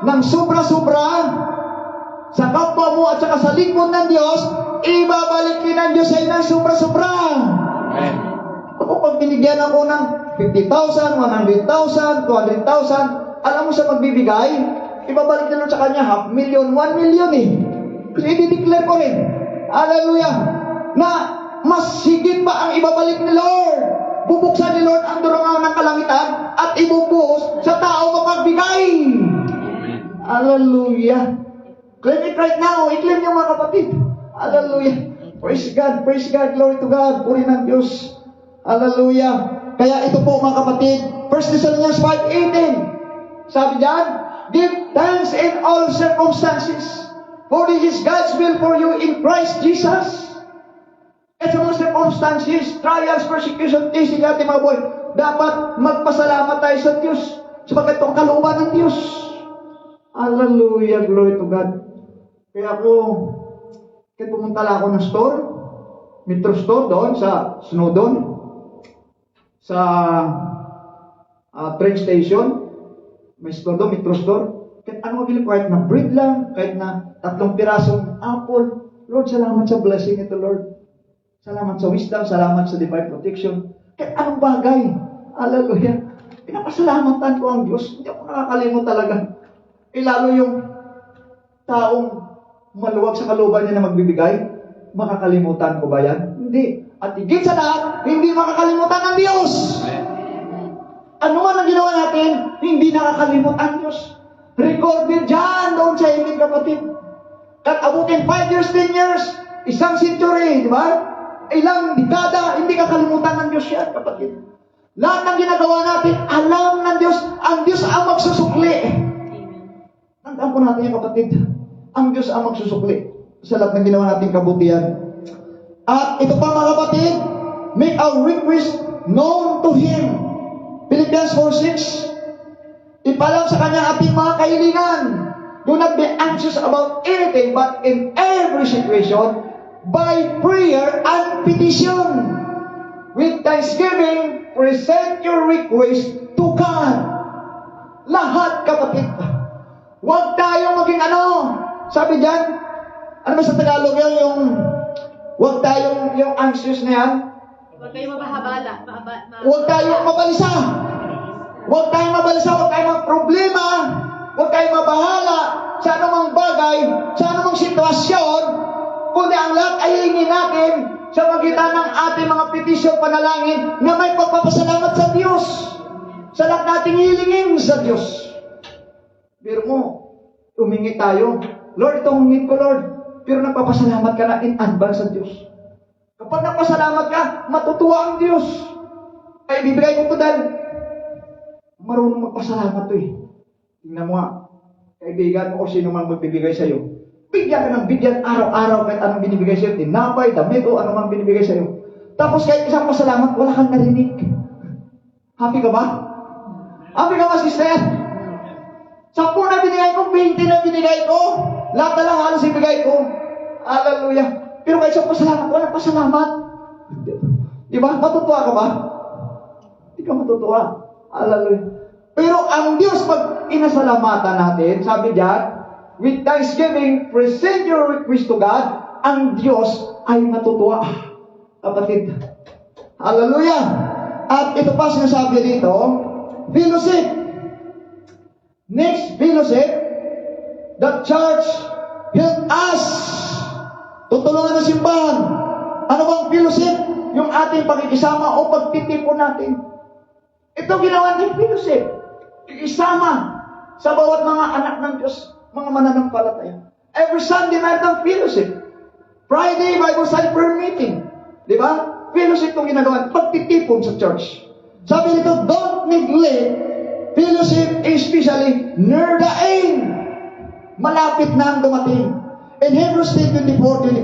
ng sobra-sobra sa kapwa mo at saka sa lingkod ng Diyos, ibabalik din ng Diyos sa iyo ng sobra-sobra. Amen. Ako pag binigyan ako ng 50,000, 100,000, 200,000, alam mo sa magbibigay, ibabalik na lang sa kanya 500,000, 1,000,000 eh. Kasi i-declare ko rin, hallelujah, na mas higit pa ang ibabalik ni Lord. Bubuksan ni Lord ang durungan ng kalangitan at ibubuhos sa tao mapagbigay. Hallelujah. Claim it right now. I-claim niyo mga kapatid. Hallelujah. Praise God, glory to God. Puri ng Diyos. Hallelujah. Kaya ito po mga kapatid, 1 Thessalonians 5:18. Sabi diyan, give thanks in all circumstances, for this is God's will for you in Christ Jesus. At sa mga circumstances, trials, persecution, testing natin mga boy, dapat magpasalamat tayo sa Diyos sapagkat ito ang kalooban ng Diyos. Hallelujah, glory to God. Kaya pumunta lang ako ng store, Metro Store doon sa Snowdon, sa train station, may store doon, Metro Store. Kahit ano mabili ko, kahit na bread lang, kahit na 3 pirasong apple. Lord, salamat sa blessing ito, Lord. Salamat sa wisdom, salamat sa divine protection. Kahit anong bagay. Hallelujah. Pinapasalamatan ko ang Diyos. Hindi ako nakakalimot talaga. Lalo yung taong maluwag sa kalooban niya na magbibigay, makakalimutan ko ba yan? Hindi. At higit sa lahat, hindi makakalimutan ng Diyos. Ano man ang ginawa natin, hindi nakakalimot ang Diyos. Recorded dyan doon sa inyong kapatid. At abutin 5 years, 10 years, 1 century, di ba? Ilang dekada, hindi kakalimutan ng Diyos yan, kapatid. Lahat ng ginagawa natin, alam ng Diyos, ang Diyos ang magsusukli. Tandaan po natin yan, kapatid. Ang Diyos ang magsusukli sa lahat ng ginawa nating kabutihan. At ito pa mga kapatid, make our request known to Him. Philippians 4:6. Ipalam sa Kanya ating mga kahilingan. Do not be anxious about anything, but in every situation, by prayer and petition, with thanksgiving, present your request to God. Lahat, kapatid. Huwag tayong maging sabi diyan, ano ba sa Tagalog yan, huwag tayong, yung anxious na yan. Huwag kayong mabahabala. Huwag tayong mabalisa. Huwag tayong mabalisa, huwag tayong magproblema. Huwag tayong mabahala sa anumang bagay, sa anumang sitwasyon, kundi ang lahat ay hingin natin sa magitan ng ating mga petisyon, panalangin, na may pagpapasalamat sa Diyos. Sa lahat nating hilingin sa Diyos. Pero mo, umingi tayo. Lord, itong need ko, Lord. Pero nagpapasalamat ka na in advance sa Diyos. Kapag nagpasalamat ka, matutuwa ang Diyos. Ay, bibigay ko ito dahil marunong magpasalamat to eh. Tingnan mo nga, kaibigan mo o sino man magbibigay sa iyo. Bigyan ka ng bigyan araw-araw kahit anong binibigay sa iyo. Tinapay, damit o anong man binibigay sa iyo. Tapos kahit isang pasalamat, wala kang narinig. Happy ka ba? Happy ka ba, sister? 10 na binigay ko, 20 na binigay ko. Lahat na lang halos ibigay ko. Hallelujah. Pero kahit isang pasalamat, walang pasalamat. Diba? Matutuwa ka ba? Hindi ka matutuwa. Hallelujah. Pero ang Diyos, pag inasalamatan natin, sabi diyan, with thanksgiving, present your request to God, ang Diyos ay matutuwa. Kapatid. Hallelujah. At ito pa sinasabi dito, fellowship. Next, fellowship, the church help us. Tutulungan ng simbahan. Ano bang fellowship? Yung ating pakikisama o pagtitipon natin. Ito ginawa ng fellowship. Kikisama sa bawat mga anak ng Diyos, mga mananampalataya. Every Sunday, mayroon ng fellowship. Friday, Bible study prayer meeting. Di ba? Fellowship itong ginagawa. Pagtitipon sa church. Sabi nito, don't neglect fellowship, especially near the end. Malapit na ang dumating. In Hebrews 10:24-25,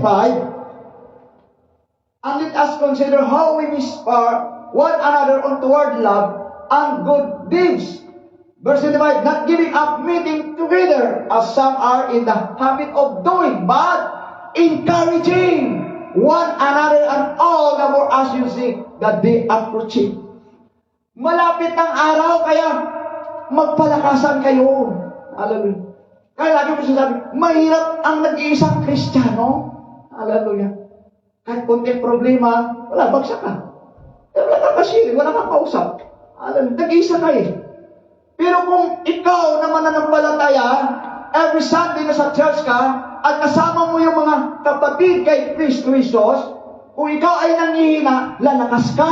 and let us consider how we inspire one another on toward love and good deeds. Verse 25, not giving up meeting together as some are in the habit of doing, but encouraging one another, and all the more as you see the day approaching. Malapit ng araw, kaya magpalakasan kayo. Hallelujah. Kaya lagi mo sinasabi, mahirap ang nag-iisang Kristiyano. Hallelujah. Kahit konting problema, wala, bagsak ka. Wala kang kasirin, wala kang kausap. Hallelujah. Nag-iisa ka eh. Pero kung ikaw na mananampalataya, every Sunday na sa church ka, at kasama mo yung mga kapatid kay Kristo Jesus, kung ikaw ay nanghihina, lalakas ka.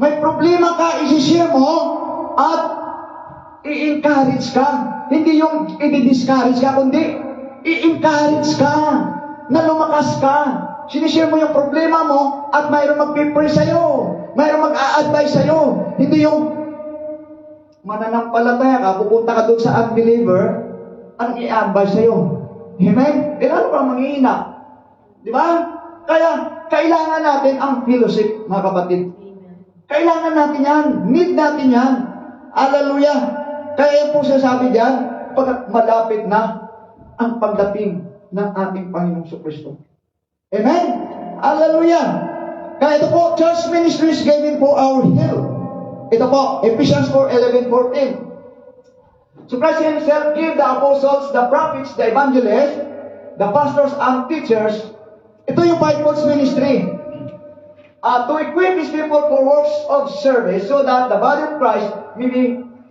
May problema ka, isi-share mo, at i-encourage ka. Hindi yung i-discourage ka, kundi i-encourage ka, na lumakas ka. Sinishare mo yung problema mo, at mayroong mag-pray sa'yo, mayroong mag-a-advise sa'yo. Hindi yung mananampalataya ka, pupunta ka doon sa unbeliever, anong i-advise sa'yo? Amen? Lalo ka manghihina. Di ba? Kaya, kailangan natin ang fellowship, mga kapatid. Kailangan natin yan. Need natin yan. Hallelujah. Kaya po sasabi diyan, pag malapit na ang pagdating ng ating Panginoong Kristo. Amen? Hallelujah. Kaya ito po, church ministries giving po our help. Ito po, Ephesians 4:11-14. So Christ Himself gave the apostles, the prophets, the evangelists, the pastors and teachers. Ito yung fivefold ministry. To equip His people for works of service, so that the body of Christ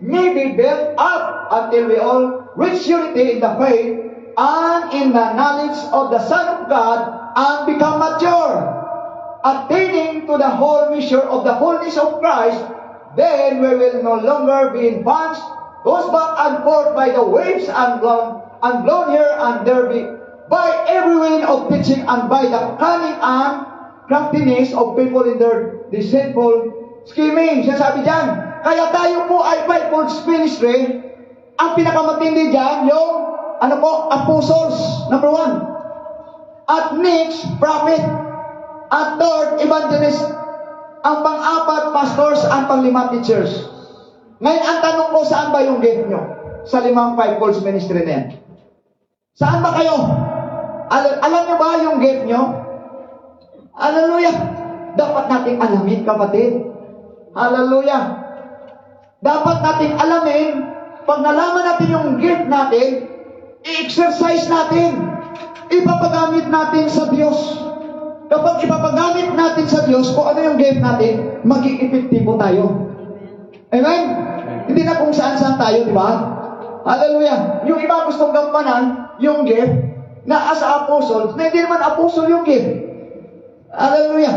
may be built up until we all reach unity in the faith and in the knowledge of the Son of God, and become mature, attaining to the whole measure of the fullness of Christ. Then we will no longer be infants, tossed back and forth by the waves and blown here and there by every wind of teaching, and by the cunning and craftiness of people in their deceitful scheming. Sabi diyan, kaya tayo po ay fivefold ministry. Ang pinakamatindi diyan, yung apostles, number 1. At next, prophet. At third, evangelist. Ang pang-apat, pastors. Ang pang-lima, teachers. Ngayon, ang tanong ko, saan ba yung gift nyo? Sa limang fivefold ministry na yan. Saan ba kayo? Alam nyo ba yung gift nyo? Hallelujah! Dapat nating alamin, kapatid. Hallelujah! Dapat nating alamin, pag nalaman natin yung gift natin, i-exercise natin. Ipapagamit natin sa Diyos. Kapag ipapagamit natin sa Diyos, kung ano yung gift natin, maging epektibo tayo. Amen? Hindi na kung saan-saan tayo, di ba? Hallelujah! Yung iba gustong gampanan, yung gift, na as apostle, na hindi naman apostle yung gift. Hallelujah!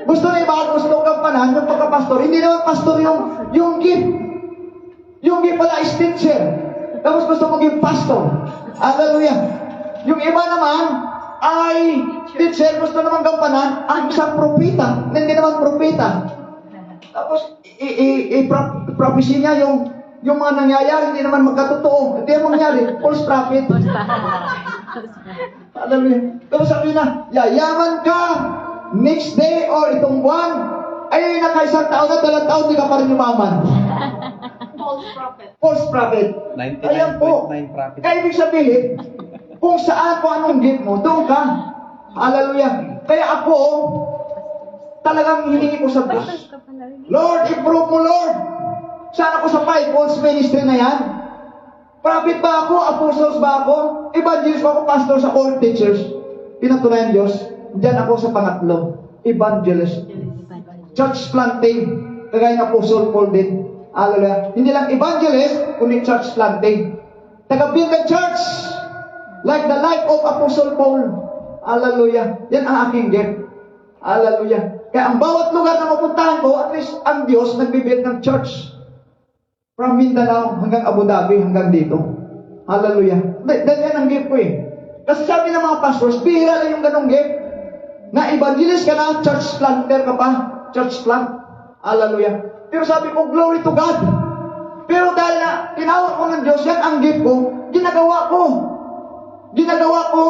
Gusto na iba, gustong gampanan, yung pagka-pastor, hindi naman pastor yung gift. Yung gift pala is teacher. Tapos gusto maging pastor. Hallelujah! Yung iba naman ay teacher, gusto naman gampanan ang isang propeta, na hindi naman propeta. Tapos prophecy niya yung mga nangyayari, hindi naman magkatotoo. Hindi yung mangyari, false prophet. Hallelujah! Tapos sabi na, yayaman ka next day or itong buwan, ay nakaisang taon na, 2 taon, di ka pa rin yumaman. False prophet. False prophet. Ayan po. 99.9 prophet. Kaya ibig sabihin, kung saan, kung anong gift mo, doon ka. Hallelujah. Kaya ako, talagang hiningi ko sa Diyos. Lord, improve mo, Lord. Saan ako sa fivefold ministry na yan? Prophet ba ako? Apostles ba ako? Evangelist ba ako? Pastors ako? Teachers? Pinatunayan Diyos. Diyan ako sa pangatlo. Evangelist. Church planting. Kagaya ng Apostle Paul din. Hallelujah. Hindi lang evangelist, kundi church planting. Taga-build the church. Like the life of Apostle Paul. Hallelujah. Yan ang aking gift. Hallelujah. Kaya ang bawat lugar na mapuntahan ko, at least ang Diyos nagbibuild ng church. From Mindanao hanggang Abu Dhabi, hanggang dito. Hallelujah. Dahil yan ang gift ko eh. Kasi sabi ng mga pastors, bihira lang yung ganong gift. Na evangelist ka na, church planter ka pa. Church plant. Hallelujah. Pero sabi ko, glory to God. Pero dahil na tinawag ko ng Diyos, yan ang gift ko, ginagawa ko. Ginagawa ko,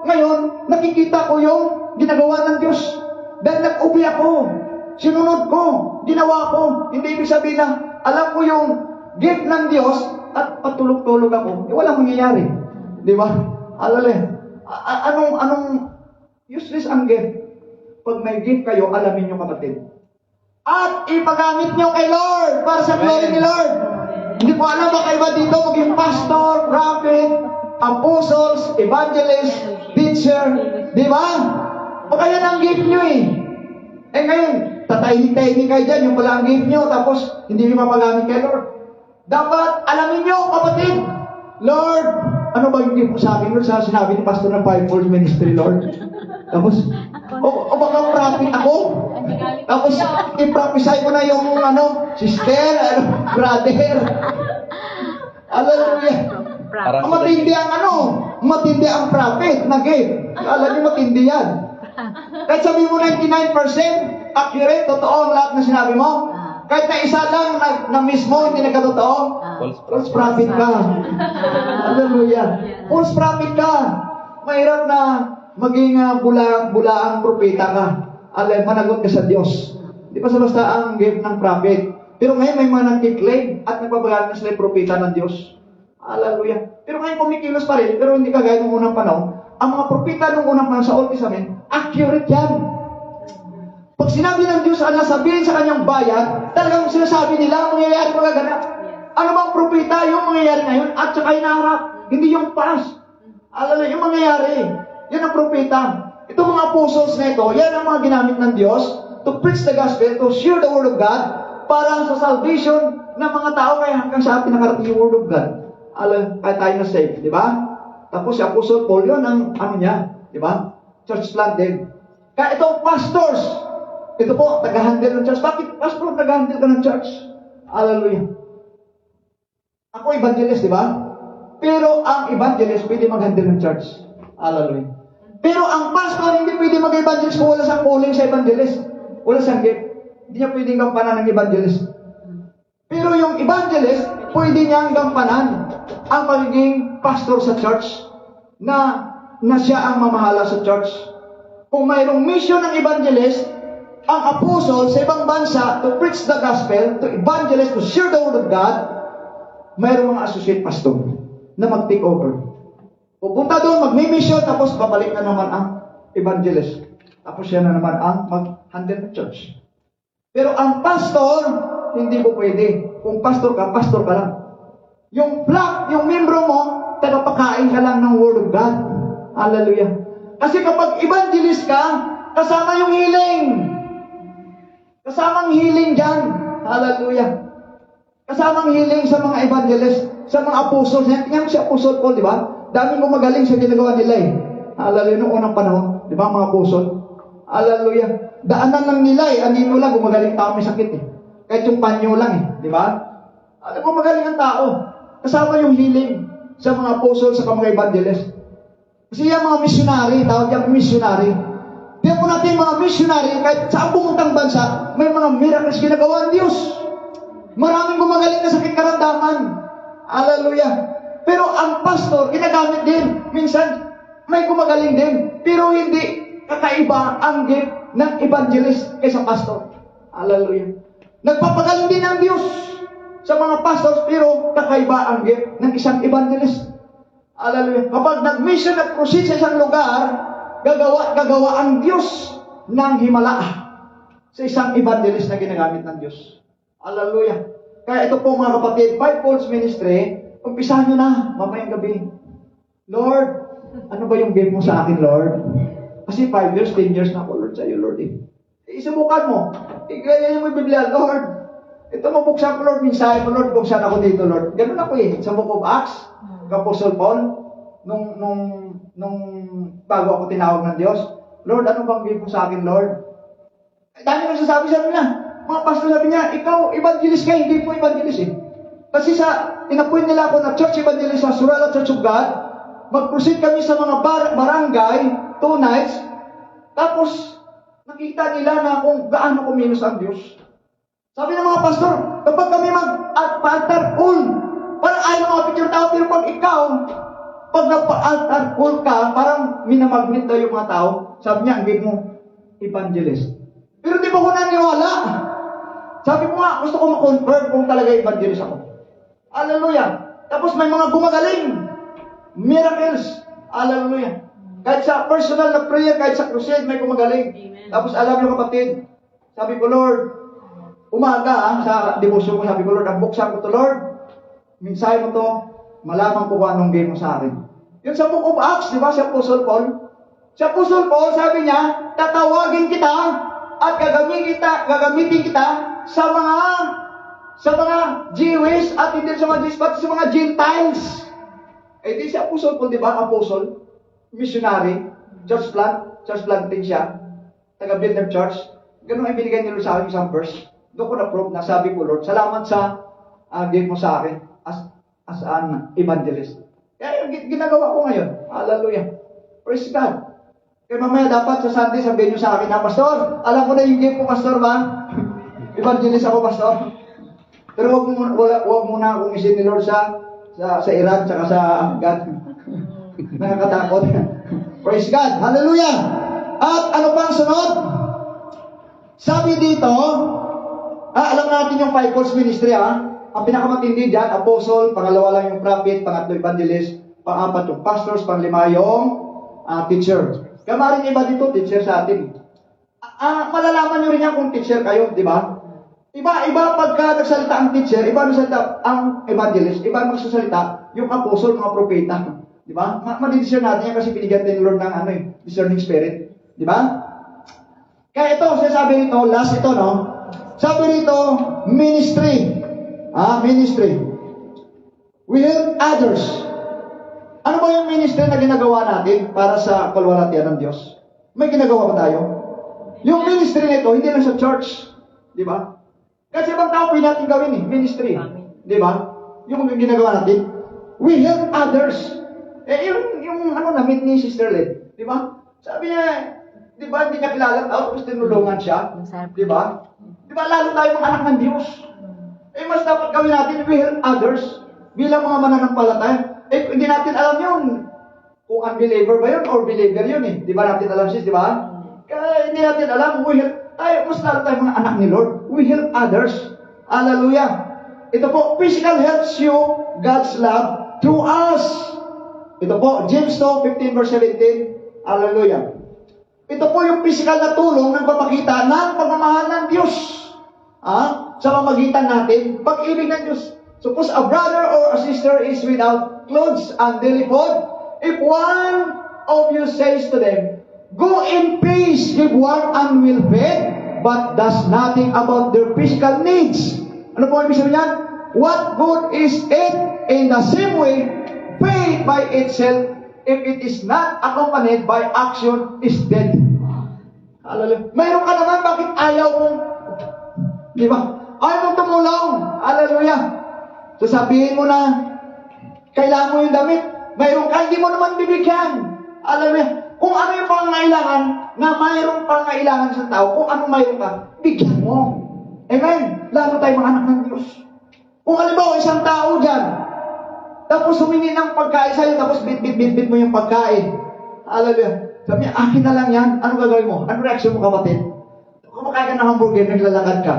ngayon, nakikita ko yung ginagawa ng Diyos. Dahil nag-ubi ako, sinunod ko, ginawa ko. Hindi ibig sabihin na, alam ko yung gift ng Diyos, at patulog-tulog ako, walang mangyayari. Di ba? Alala, anong useless ang gift? Pag may gift kayo, alamin nyo kapatid. At ipagamit nyo kay Lord, para sa glory ni Lord. Hindi ko alam baka iba dito, maging pastor, prophet, apostles, evangelist, teacher, di ba? Baka yan ang gift nyo eh. Eh ngayon, tatahimik-tahimik kayo dyan, yung pala ang gift nyo, tapos hindi nyo mapagamit kay Lord. Dapat alamin nyo, kapatid, Lord, ano ba yung gift mo sa akin? Lord, sa sinabi ni Pastor ng Fivefold Ministry, Lord. Tapos, o baka prophet ako? Tapos, i-prophesy ko na yung sister, brother. Hallelujah. Parang Matindi ang prophet na gift. Alam niyo, matindi yan. Kahit sabi mo 99% accurate, totoo ang lahat na sinabi mo. Kahit na isa lang na mismo, hindi nagkatotoo, false prophet ka. Hallelujah. False prophet ka. Mahirap na maging bulaang propeta ka. Managot ka sa Diyos. Di ba basta ang gift ng prophet. Pero ngayon may mga nagkiklaim at nagpapagalit na sila yung propeta ng Diyos. Hallelujah. Pero ngayon kumikilos pa rin, pero hindi kagaya ng unang panahon. Ang mga propeta ng unang panahon sa Old Testament, accurate yan. Pag sinabi ng Diyos ang nasabihin sa kanyang bayan, talagang sinasabi nila, mangyayari magaganap. Ano bang propeta? Yung mangyayari ngayon at saka hinaharap. Hindi yung past. Alala, yung mangyayari. Yan ang propeta. Itong mga apostles na ito, yan ang mga ginamit ng Diyos to preach the gospel, to share the word of God, para sa salvation ng mga tao, kaya hanggang sa atin nakarating yung word of God. Alala, kaya tayo na saved, di ba? Tapos si Apostle Paul, yun ang niya, di ba? Church plant din. Kaya itong pastors, ito po, taga-handle ng church. Bakit, pastor, taga-handle ka ng church? Hallelujah. Ako evangelist, di ba? Pero ang evangelist pwede mag-handle ng church. Hallelujah. Pero ang pastor hindi pwede mag-evangelist kung wala siyang calling sa evangelist. Wala siyang gift. Hindi niya pwedeng gampanan ng evangelist. Pero yung evangelist, pwede niyang gampanan ang pagiging pastor sa church na siya ang mamahala sa church. Kung mayroong mission ng evangelist, ang apostle sa ibang bansa to preach the gospel, to evangelize, to share the word of God, mayroong mga associate pastor na mag-take over. Pupunta doon, magmi-mission, tapos babalik na naman ang evangelist. Tapos siya na naman ang mag-handle ng church. Pero ang pastor, hindi po pwede. Kung pastor ka lang. Yung flock, yung membro mo, tagapakain ka lang ng word of God. Hallelujah. Kasi kapag evangelist ka, kasama yung healing. Kasamang healing dyan. Hallelujah. Kasamang healing sa mga evangelist, sa mga apostles. Tingnan mo si Apostle Paul, di ba? Daming gumagaling sa ginagawa nila eh. Hallelujah. Noong unang panahon, di ba mga apostol? Hallelujah. Daanan lang nila eh. Anino lang, gumagaling tao may sakit eh. Kahit yung panyo lang eh. Di ba? Alam mo, magaling ang tao. Kasama yung healing sa mga apostles, sa mga evangelist. Kasi yung mga missionary, tawag yung missionary. Kaya po natin mga missionary, kahit saan pumuntang bansa, may mga miracles ginagawa ng Diyos. Maraming gumagaling na sakit karamdaman. Hallelujah. Pero ang pastor, ginagamit din. Minsan, may gumagaling din. Pero hindi kakaiba ang gift ng evangelist kaysa pastor. Hallelujah. Nagpapagaling din ang Diyos sa mga pastors, pero kakaiba ang gift ng isang evangelist. Hallelujah. Kapag nag-mission at proceed sa isang lugar, gagawa ang Diyos ng himala sa isang evangelist na ginagamit ng Diyos. Hallelujah. Kaya ito po mga kapatid, Fivefold Ministry, umpisahan nyo na mamayang gabi. Lord, ano ba yung gift mo sa akin, Lord? Kasi 5 years, 10 years na ako, Lord, sa iyo, Lord. Isubukan mo. Ganyan yung Biblia, Lord. Ito mabuksan ko, Lord, minsan ko, Lord, buksan ako dito, Lord. Ganun ako eh. Sa Book of Acts, Apostle Paul, nung bago ako tinawag ng Diyos, Lord, ano bang gift mo sa akin, Lord? Dami nagsasabi sa niya. Mga pastor sabi niya, ikaw, evangelist ka, hindi po evangelist eh. Kasi inapoint nila ako na church evangelist sa Surala Church of God, mag-proceed kami sa mga barangay, 2 nights, tapos nakita nila na kung gaano kumilos ang Diyos Sabi ng mga pastor, kapag kami mag-altar call, parang ayaw mga picture tao, pero pag ikaw, pag nagpa-altar call ka, parang minamagnet daw yung mga tao. Sabi niya, ang game mo, evangelist. Pero di ba ko naniwala? Sabi ko nga, gusto ko ma-confirm kung talaga evangelist ako. Hallelujah. Tapos may mga gumagaling. Miracles. Hallelujah. Kahit sa personal na prayer, kahit sa crusade, may gumagaling. Amen. Tapos alam niyo kapatid, sabi ko, Lord, umaga sa devotion ko, sabi ko, Lord, ang buksan ko to, Lord, mensahe mo to, malaman ko kung anong game mo sa akin. Yun sa Book of Acts, di ba, si Apostle Paul? Si Apostle Paul, sabi niya, tatawagin kita at gagamitin kita sa mga Jewish at hindi sa mga Jews, but sa mga Gentiles. Eh di si Apostle Paul, di ba, Apostle, missionary, church planting siya, taga-build ng church. Ganun ay binigay nila sa akin isang verse. Doon ko na-prove na sabi ko, Lord, salamat sa give mo sa akin as an evangelist. Kaya yung ginagawa ko ngayon. Hallelujah. Praise God. Kaya mamaya dapat sa Sunday sabihin nyo sa akin na, Pastor, alam ko na yung give ko, Pastor, ba? Evangelist ako, Pastor. Pero wag muna akong isin ni Lord sa Iran, saka sa God. Nakakatakot. Praise God. Hallelujah. At ano pang sunod? Sabi dito, alam natin yung fivefold ministry, Ang pinakamatindi dyan, apostle, pangalawa lang yung prophet, pangatlo evangelist, pang-apat yung pastors, pang-lima yung teacher. Kaya maaaring iba dito, teacher sa atin. Malalaman nyo rin yan kung teacher kayo, di ba? Iba pagka nagsalita ang teacher, iba nagsalita ang evangelist, iba magsasalita yung apostle, mga propeta. Di ba? Madidiscern natin yan kasi binigyan din Lord ng discerning spirit. Di ba? Kaya ito, sasabi nito, last ito, no? Sabi nito, ministry. Ministry. We help others. Ano ba yung ministry na ginagawa natin para sa kalwalhatian ng Diyos? May ginagawa ba tayo? Yung ministry nito, hindi lang sa church. Di ba? Kasi ibang tao pwede natin gawin ministry. Di ba? Yung ginagawa natin. We help others. Yung na-meet ni Sister Led. Di ba? Sabi niya, di ba, hindi niya kilala tao, tapos tinulungan siya. Di ba? Di ba, lalo tayo mga anak ng Diyos. Mas dapat gawin natin, we help others bilang mga mananampalataya. Hindi natin alam yun. Kung unbeliever ba yun or believer yun Di ba natin alam sis, di ba? Kaya hindi natin alam, we help tayo, mas lalo tayo mga anak ni Lord. We help others. Hallelujah. Ito po, physical helps you, God's love through us. Ito po, James 2:15 verse 17. Hallelujah. Ito po yung physical na tulong na nagpapakita ng pagmamahal ng Diyos. Sa pamagitan natin, pag-ibig ng Diyos. Suppose a brother or a sister is without clothes and daily food. If one of you says to them, go in peace, give warmth and will feed, but does nothing about their physical needs. Ano po ang ibig sabihin yan? What good is it in the same way, faith by itself, if it is not accompanied by action, is dead. Hallelujah. Mayroon ka naman, bakit ayaw mong, di ba? Ayaw mong tumulong. Hallelujah. So sabihin mo na, kailangan mo yung damit. Mayroon ka, hindi mo naman bibigyan. Hallelujah. Kung ano yung pangangailangan, na mayroong pangangailangan sa tao, kung ano mayroon ka, bigyan mo. Amen. Lalo tayo mga anak ng Diyos. Kung halimbawa, isang tao dyan, tapos humingi ng pagkain sa'yo, tapos bit mo yung pagkain. Hallelujah. Sabi niya, akin na lang yan. Ano gagawin mo? Ano reaction mo, kapatid? Kumakain ka ng hamburger, naglalakad ka.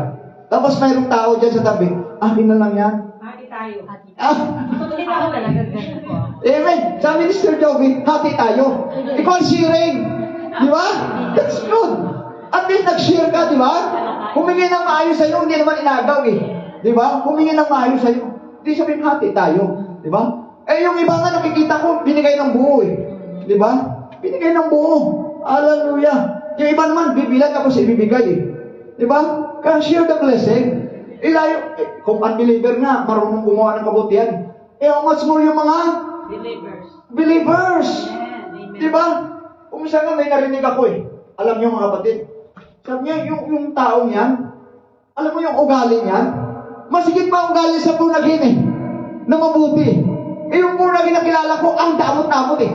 Tapos mayroong tao dyan sa tabi, akin na lang yan. Hati tayo. Hindi ako talaga ganun po. Amen. Sabi ni Sir Joey, hati tayo. Ikaw sharing. Di ba? That's good. At least nag-share ka, di ba? Humingi ng maayos sa'yo, hindi naman inagaw Di ba? Humingi ng maayos sa'yo. Hindi sabihin, hati tayo. Di ba? Yung iba nga nakikita ko, binigay ng buo Di ba? Binigay ng buo. Hallelujah. Yung iba naman, bibilang tapos ibibigay Di ba? Kaya share the blessing. Kung unbeliever nga, marunong gumawa ng kabutihan. How much more yung mga believers. Amen. Di ba? Kung minsan nga may narinig ako Alam niyo mga kapatid. Sabi niya, yung taong yan, alam mo yung ugali niyan, masigit pa ugali sa punagin na mabuti. Eh, yung born again na kilala ko, ang damot-damot eh.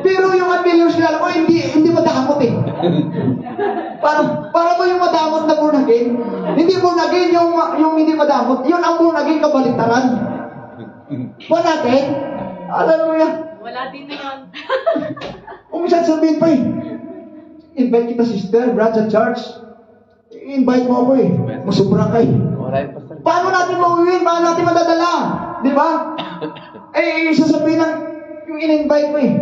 Pero yung unbelievers kilala ko, hindi madamot eh. Para ba yung madamot na born again? Hindi born again yung hindi madamot. Yun ang born again kabaliktaran. Kuha natin. Hallelujah. Wala din na yun. Umisan sabihin pa eh. Invite kita sister, brad, sa church. Invite mo ako eh. Masubra ka eh. Wala yung pastor. Paano natin mauwiin? Paano natin madadala? Di ba? Eh, sasabihin ng yung in-invite mo eh.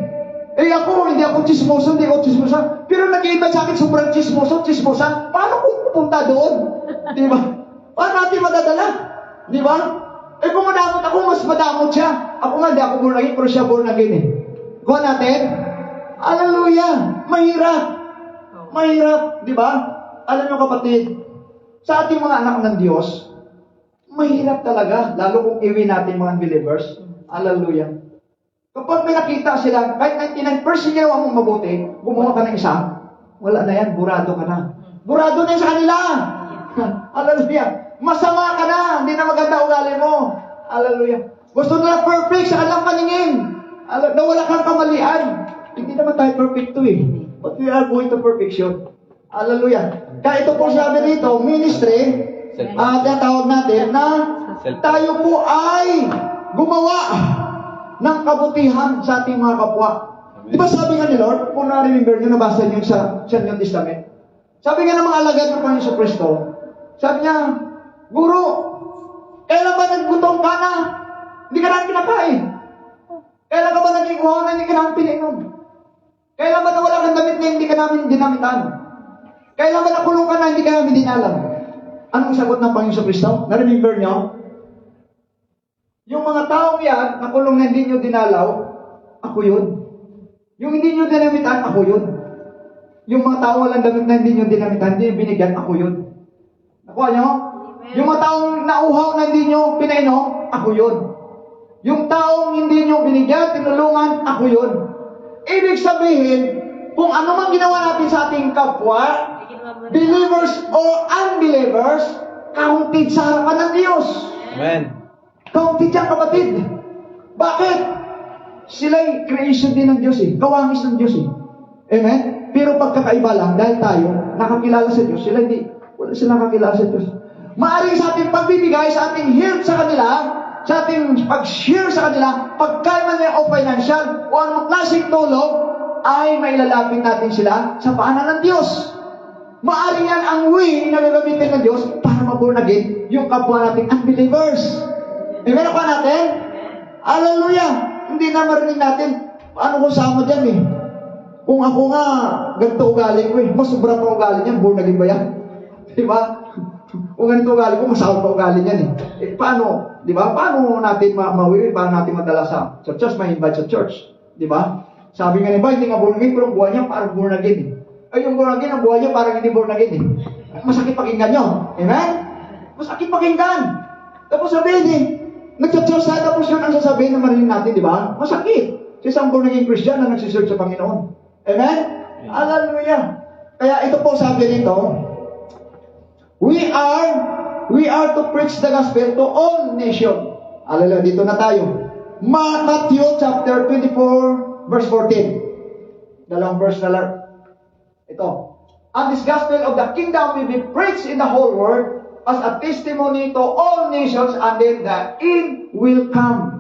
Eh ako, hindi ako chismoso, hindi ako chismosa. Pero nag-invite sa akin sobrang chismoso, chismosa. Paano kung pupunta doon? Di ba? Paano natin madadala? Di ba? Eh kung madamot ako, mas madamot siya. Ako nga, hindi ako born again, pero siya born again eh. Kuha natin. Hallelujah! Mahirap. Mahirap, di ba? Alam nyo kapatid, sa ating mga anak ng Diyos, mahirap talaga, lalo kung iwi natin mga unbelievers. Hallelujah. Kapag may nakita sila, kahit 99% ginawa mong mabuti, gumawa ka ng isa, wala na yan, burado ka na. Burado na yan sa kanila. Hallelujah. Masama ka na, hindi na maganda ugali mo. Hallelujah. Gusto nila perfect sa kanilang paningin. Na wala kang kamalian. Hindi naman tayo perfect to eh. But we are going to perfection. Hallelujah. Kaya ito po sabi dito, ministry, tinatawag natin na tayo po ay gumawa ng kabutihan sa ating mga kapwa. Di ba sabi nga ni Lord, kung na-remember nyo, nabasa nyo sa New Testament, sabi nga ng mga alagad ng Panginoon sa Kristo, sabi niya, Guro, kailan ba naggutom ka na? Hindi ka namin kinakain. Kailan ka ba naging uhaw na hindi ka namin pininom? Kailan ba nawala kang damit na hindi ka namin dinamitan? Kailan ba nakulong ka na hindi ka namin dinalam? Anong sagot ng Panginoon sa Kristo? Na-remember nyo? Yung mga taong yan, nakulong na hindi nyo dinalaw, ako yun. Yung hindi nyo dinamitan, ako yun. Yung mga taong walang damit na hindi nyo dinamitan, hindi nyo binigyan, ako yun. Nakuha nyo? Yung mga taong nauhaw na hindi nyo pinainom, ako yun. Yung taong hindi nyo binigyan, tinulungan, ako yun. Ibig sabihin, kung ano man ginawa natin sa ating kapwa, believers or unbelievers, counted sa harapan ng Diyos. Amen. Counted yan, kapatid. Bakit? Sila'y creation din ng Diyos eh. Kawangis ng Diyos eh. Amen? Pero pagkakaiba lang, dahil tayo nakakilala sa Diyos, wala sila nakakilala sa Diyos. Maaring sa ating pagbibigay, sa ating help sa kanila, sa ating pag-share sa kanila, pagkalman nila o financial, o anong klaseng tulong, ay mailalapit natin sila sa paanan ng Diyos. Maaring yan ang way na gagamitin ng Diyos para ma-born again yung kapwa nating unbelievers. Amen pa natin? Hallelujah! Hindi na marinig natin, ano kung sama dyan eh. Kung ako nga, ganito ugali ko eh, mas sobra pa ugali niyan, born again ba yan? Diba? Kung ganito ugali ko, masahol pa ugali niyan eh. Paano? Diba? Paano natin mawiwi? Paano natin madala sa church? May invite sa church. Diba? Sabi nga niya, hindi nga born again, pero ang buhay niya parang born again eh. Ay, yung born again, ang buhay niya parang hindi born again eh. Masakit pakinggan nyo. Amen? Masakit pakinggan. Tapos sabihin eh, nagsa-church tayo, tapos yun ang sasabihin na marinig natin, di ba? Masakit. Sa isang born again Christian na nagsisearch sa Panginoon. Amen? Hallelujah. Kaya ito po sabi dito, we are to preach the gospel to all nations. Hallelujah. Dito na tayo. Matthew chapter 24, verse 14. Dalawang verse na lang. Ito. And this gospel of the kingdom will be preached in the whole world as a testimony to all nations, and then the end will come.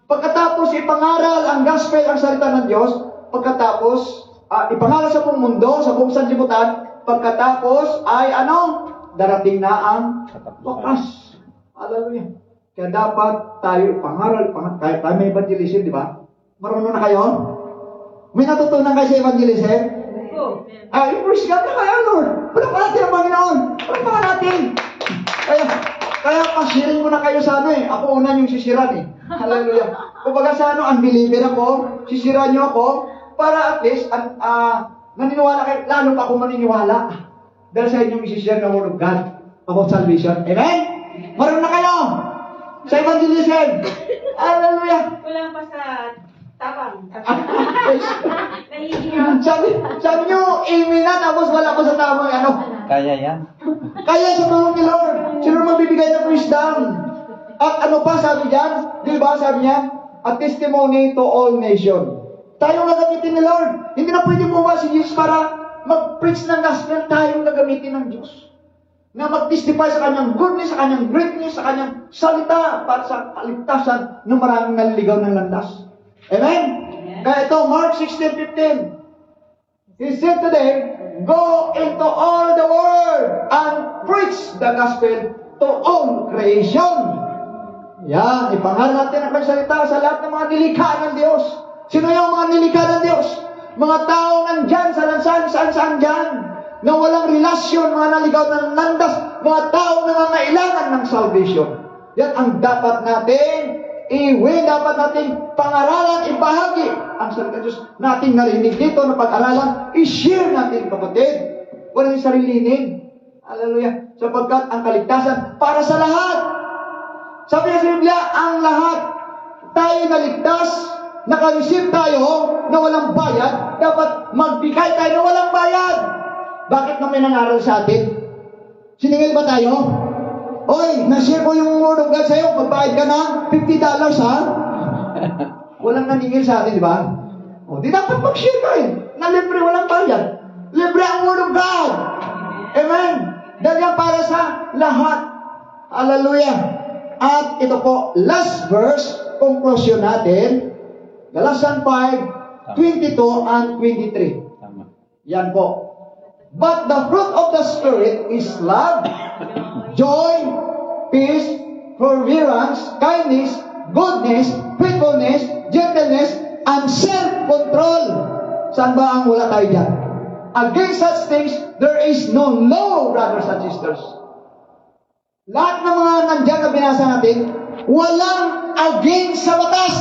Pagkatapos ipangaral ang gospel, ang salita ng Diyos, pagkatapos ipangaral sa buong mundo, sa buong sanlibutan, pagkatapos ay darating na ang wakas. Hallelujah. Kaya dapat tayo ipangaral, tayo may evangelism, di ba? Marunong na kayo? May natutunan kayo sa evangelism? Praise God na kayo, Lord. Palakpan natin ang Panginoon. Palakpan natin. Kaya pasirin ko na kayo sa Ako una yung sisiran eh. Hallelujah. Kumbaga sa unbeliever ako, sisiran nyo ako, para at least, naniniwala kayo, lalo pa ako maniniwala. Dahil sa inyong isishare ng Word of God about salvation. Amen? Marunong na kayo sa evangelism. Hallelujah. Kulang pa sa tabang. Sabi nyo, amen na, tapos wala pa sa tamang Kaya yan. Kaya sa tulong ni Lord, sino magbibigay ng wisdom? At ano pa sabi diyan? Di ba sabi niya? a testimony to all nations. Tayong gagamitin ni Lord. Hindi na pwede bumaba si Jesus para mag-preach ng gospel. Tayong gagamitin ng Diyos. Na mag-testify sa kanyang goodness, sa kanyang greatness, sa kanyang salita para sa kaligtasan ng maraming naliligaw ng landas. Amen? Kaya ito, Mark 16:15. He said to them, go into all the world and preach the gospel to all creation. Yan, ipangaral natin ang pagsalita sa lahat ng mga nilikha ng Diyos. Sino yung mga nilikha ng Diyos? Mga tao nandyan, saan dyan, na walang relasyon, mga naligaw ng landas, mga tao na nangailangan ng salvation. Yan ang dapat natin dapat nating pangaralan, ibahagi ang salita ng Diyos nating narinig dito na pag-aralan, i-share natin, kapatid. Walang sarilinin. Hallelujah. Sapagkat ang kaligtasan para sa lahat. Sabi niya sa Biblia, ang lahat tayo naligtas, naka-receive tayo na walang bayad, dapat magbigay tayo na walang bayad. Bakit na may nangaral sa atin? Siningil ba tayo? Oy, na-share ko yung word of God sa'yo, magbayad ka na $50 ha? Walang naningil sa atin, di ba? O, di dapat mag-share ka na libre, walang bayad. Libre ang word of God. Amen? Dahil yan para sa lahat. Hallelujah. At ito po, last verse, conclusion natin, Galatians 5:22 and 23. Tama. Yan po. But the fruit of the Spirit is love, joy, peace, forbearance, kindness, goodness, faithfulness, gentleness, and self-control. Saan ba ang wala tayo dyan? Against such things, there is no law, brothers and sisters. Lahat ng mga nandyan na binasa natin, walang against sa batas.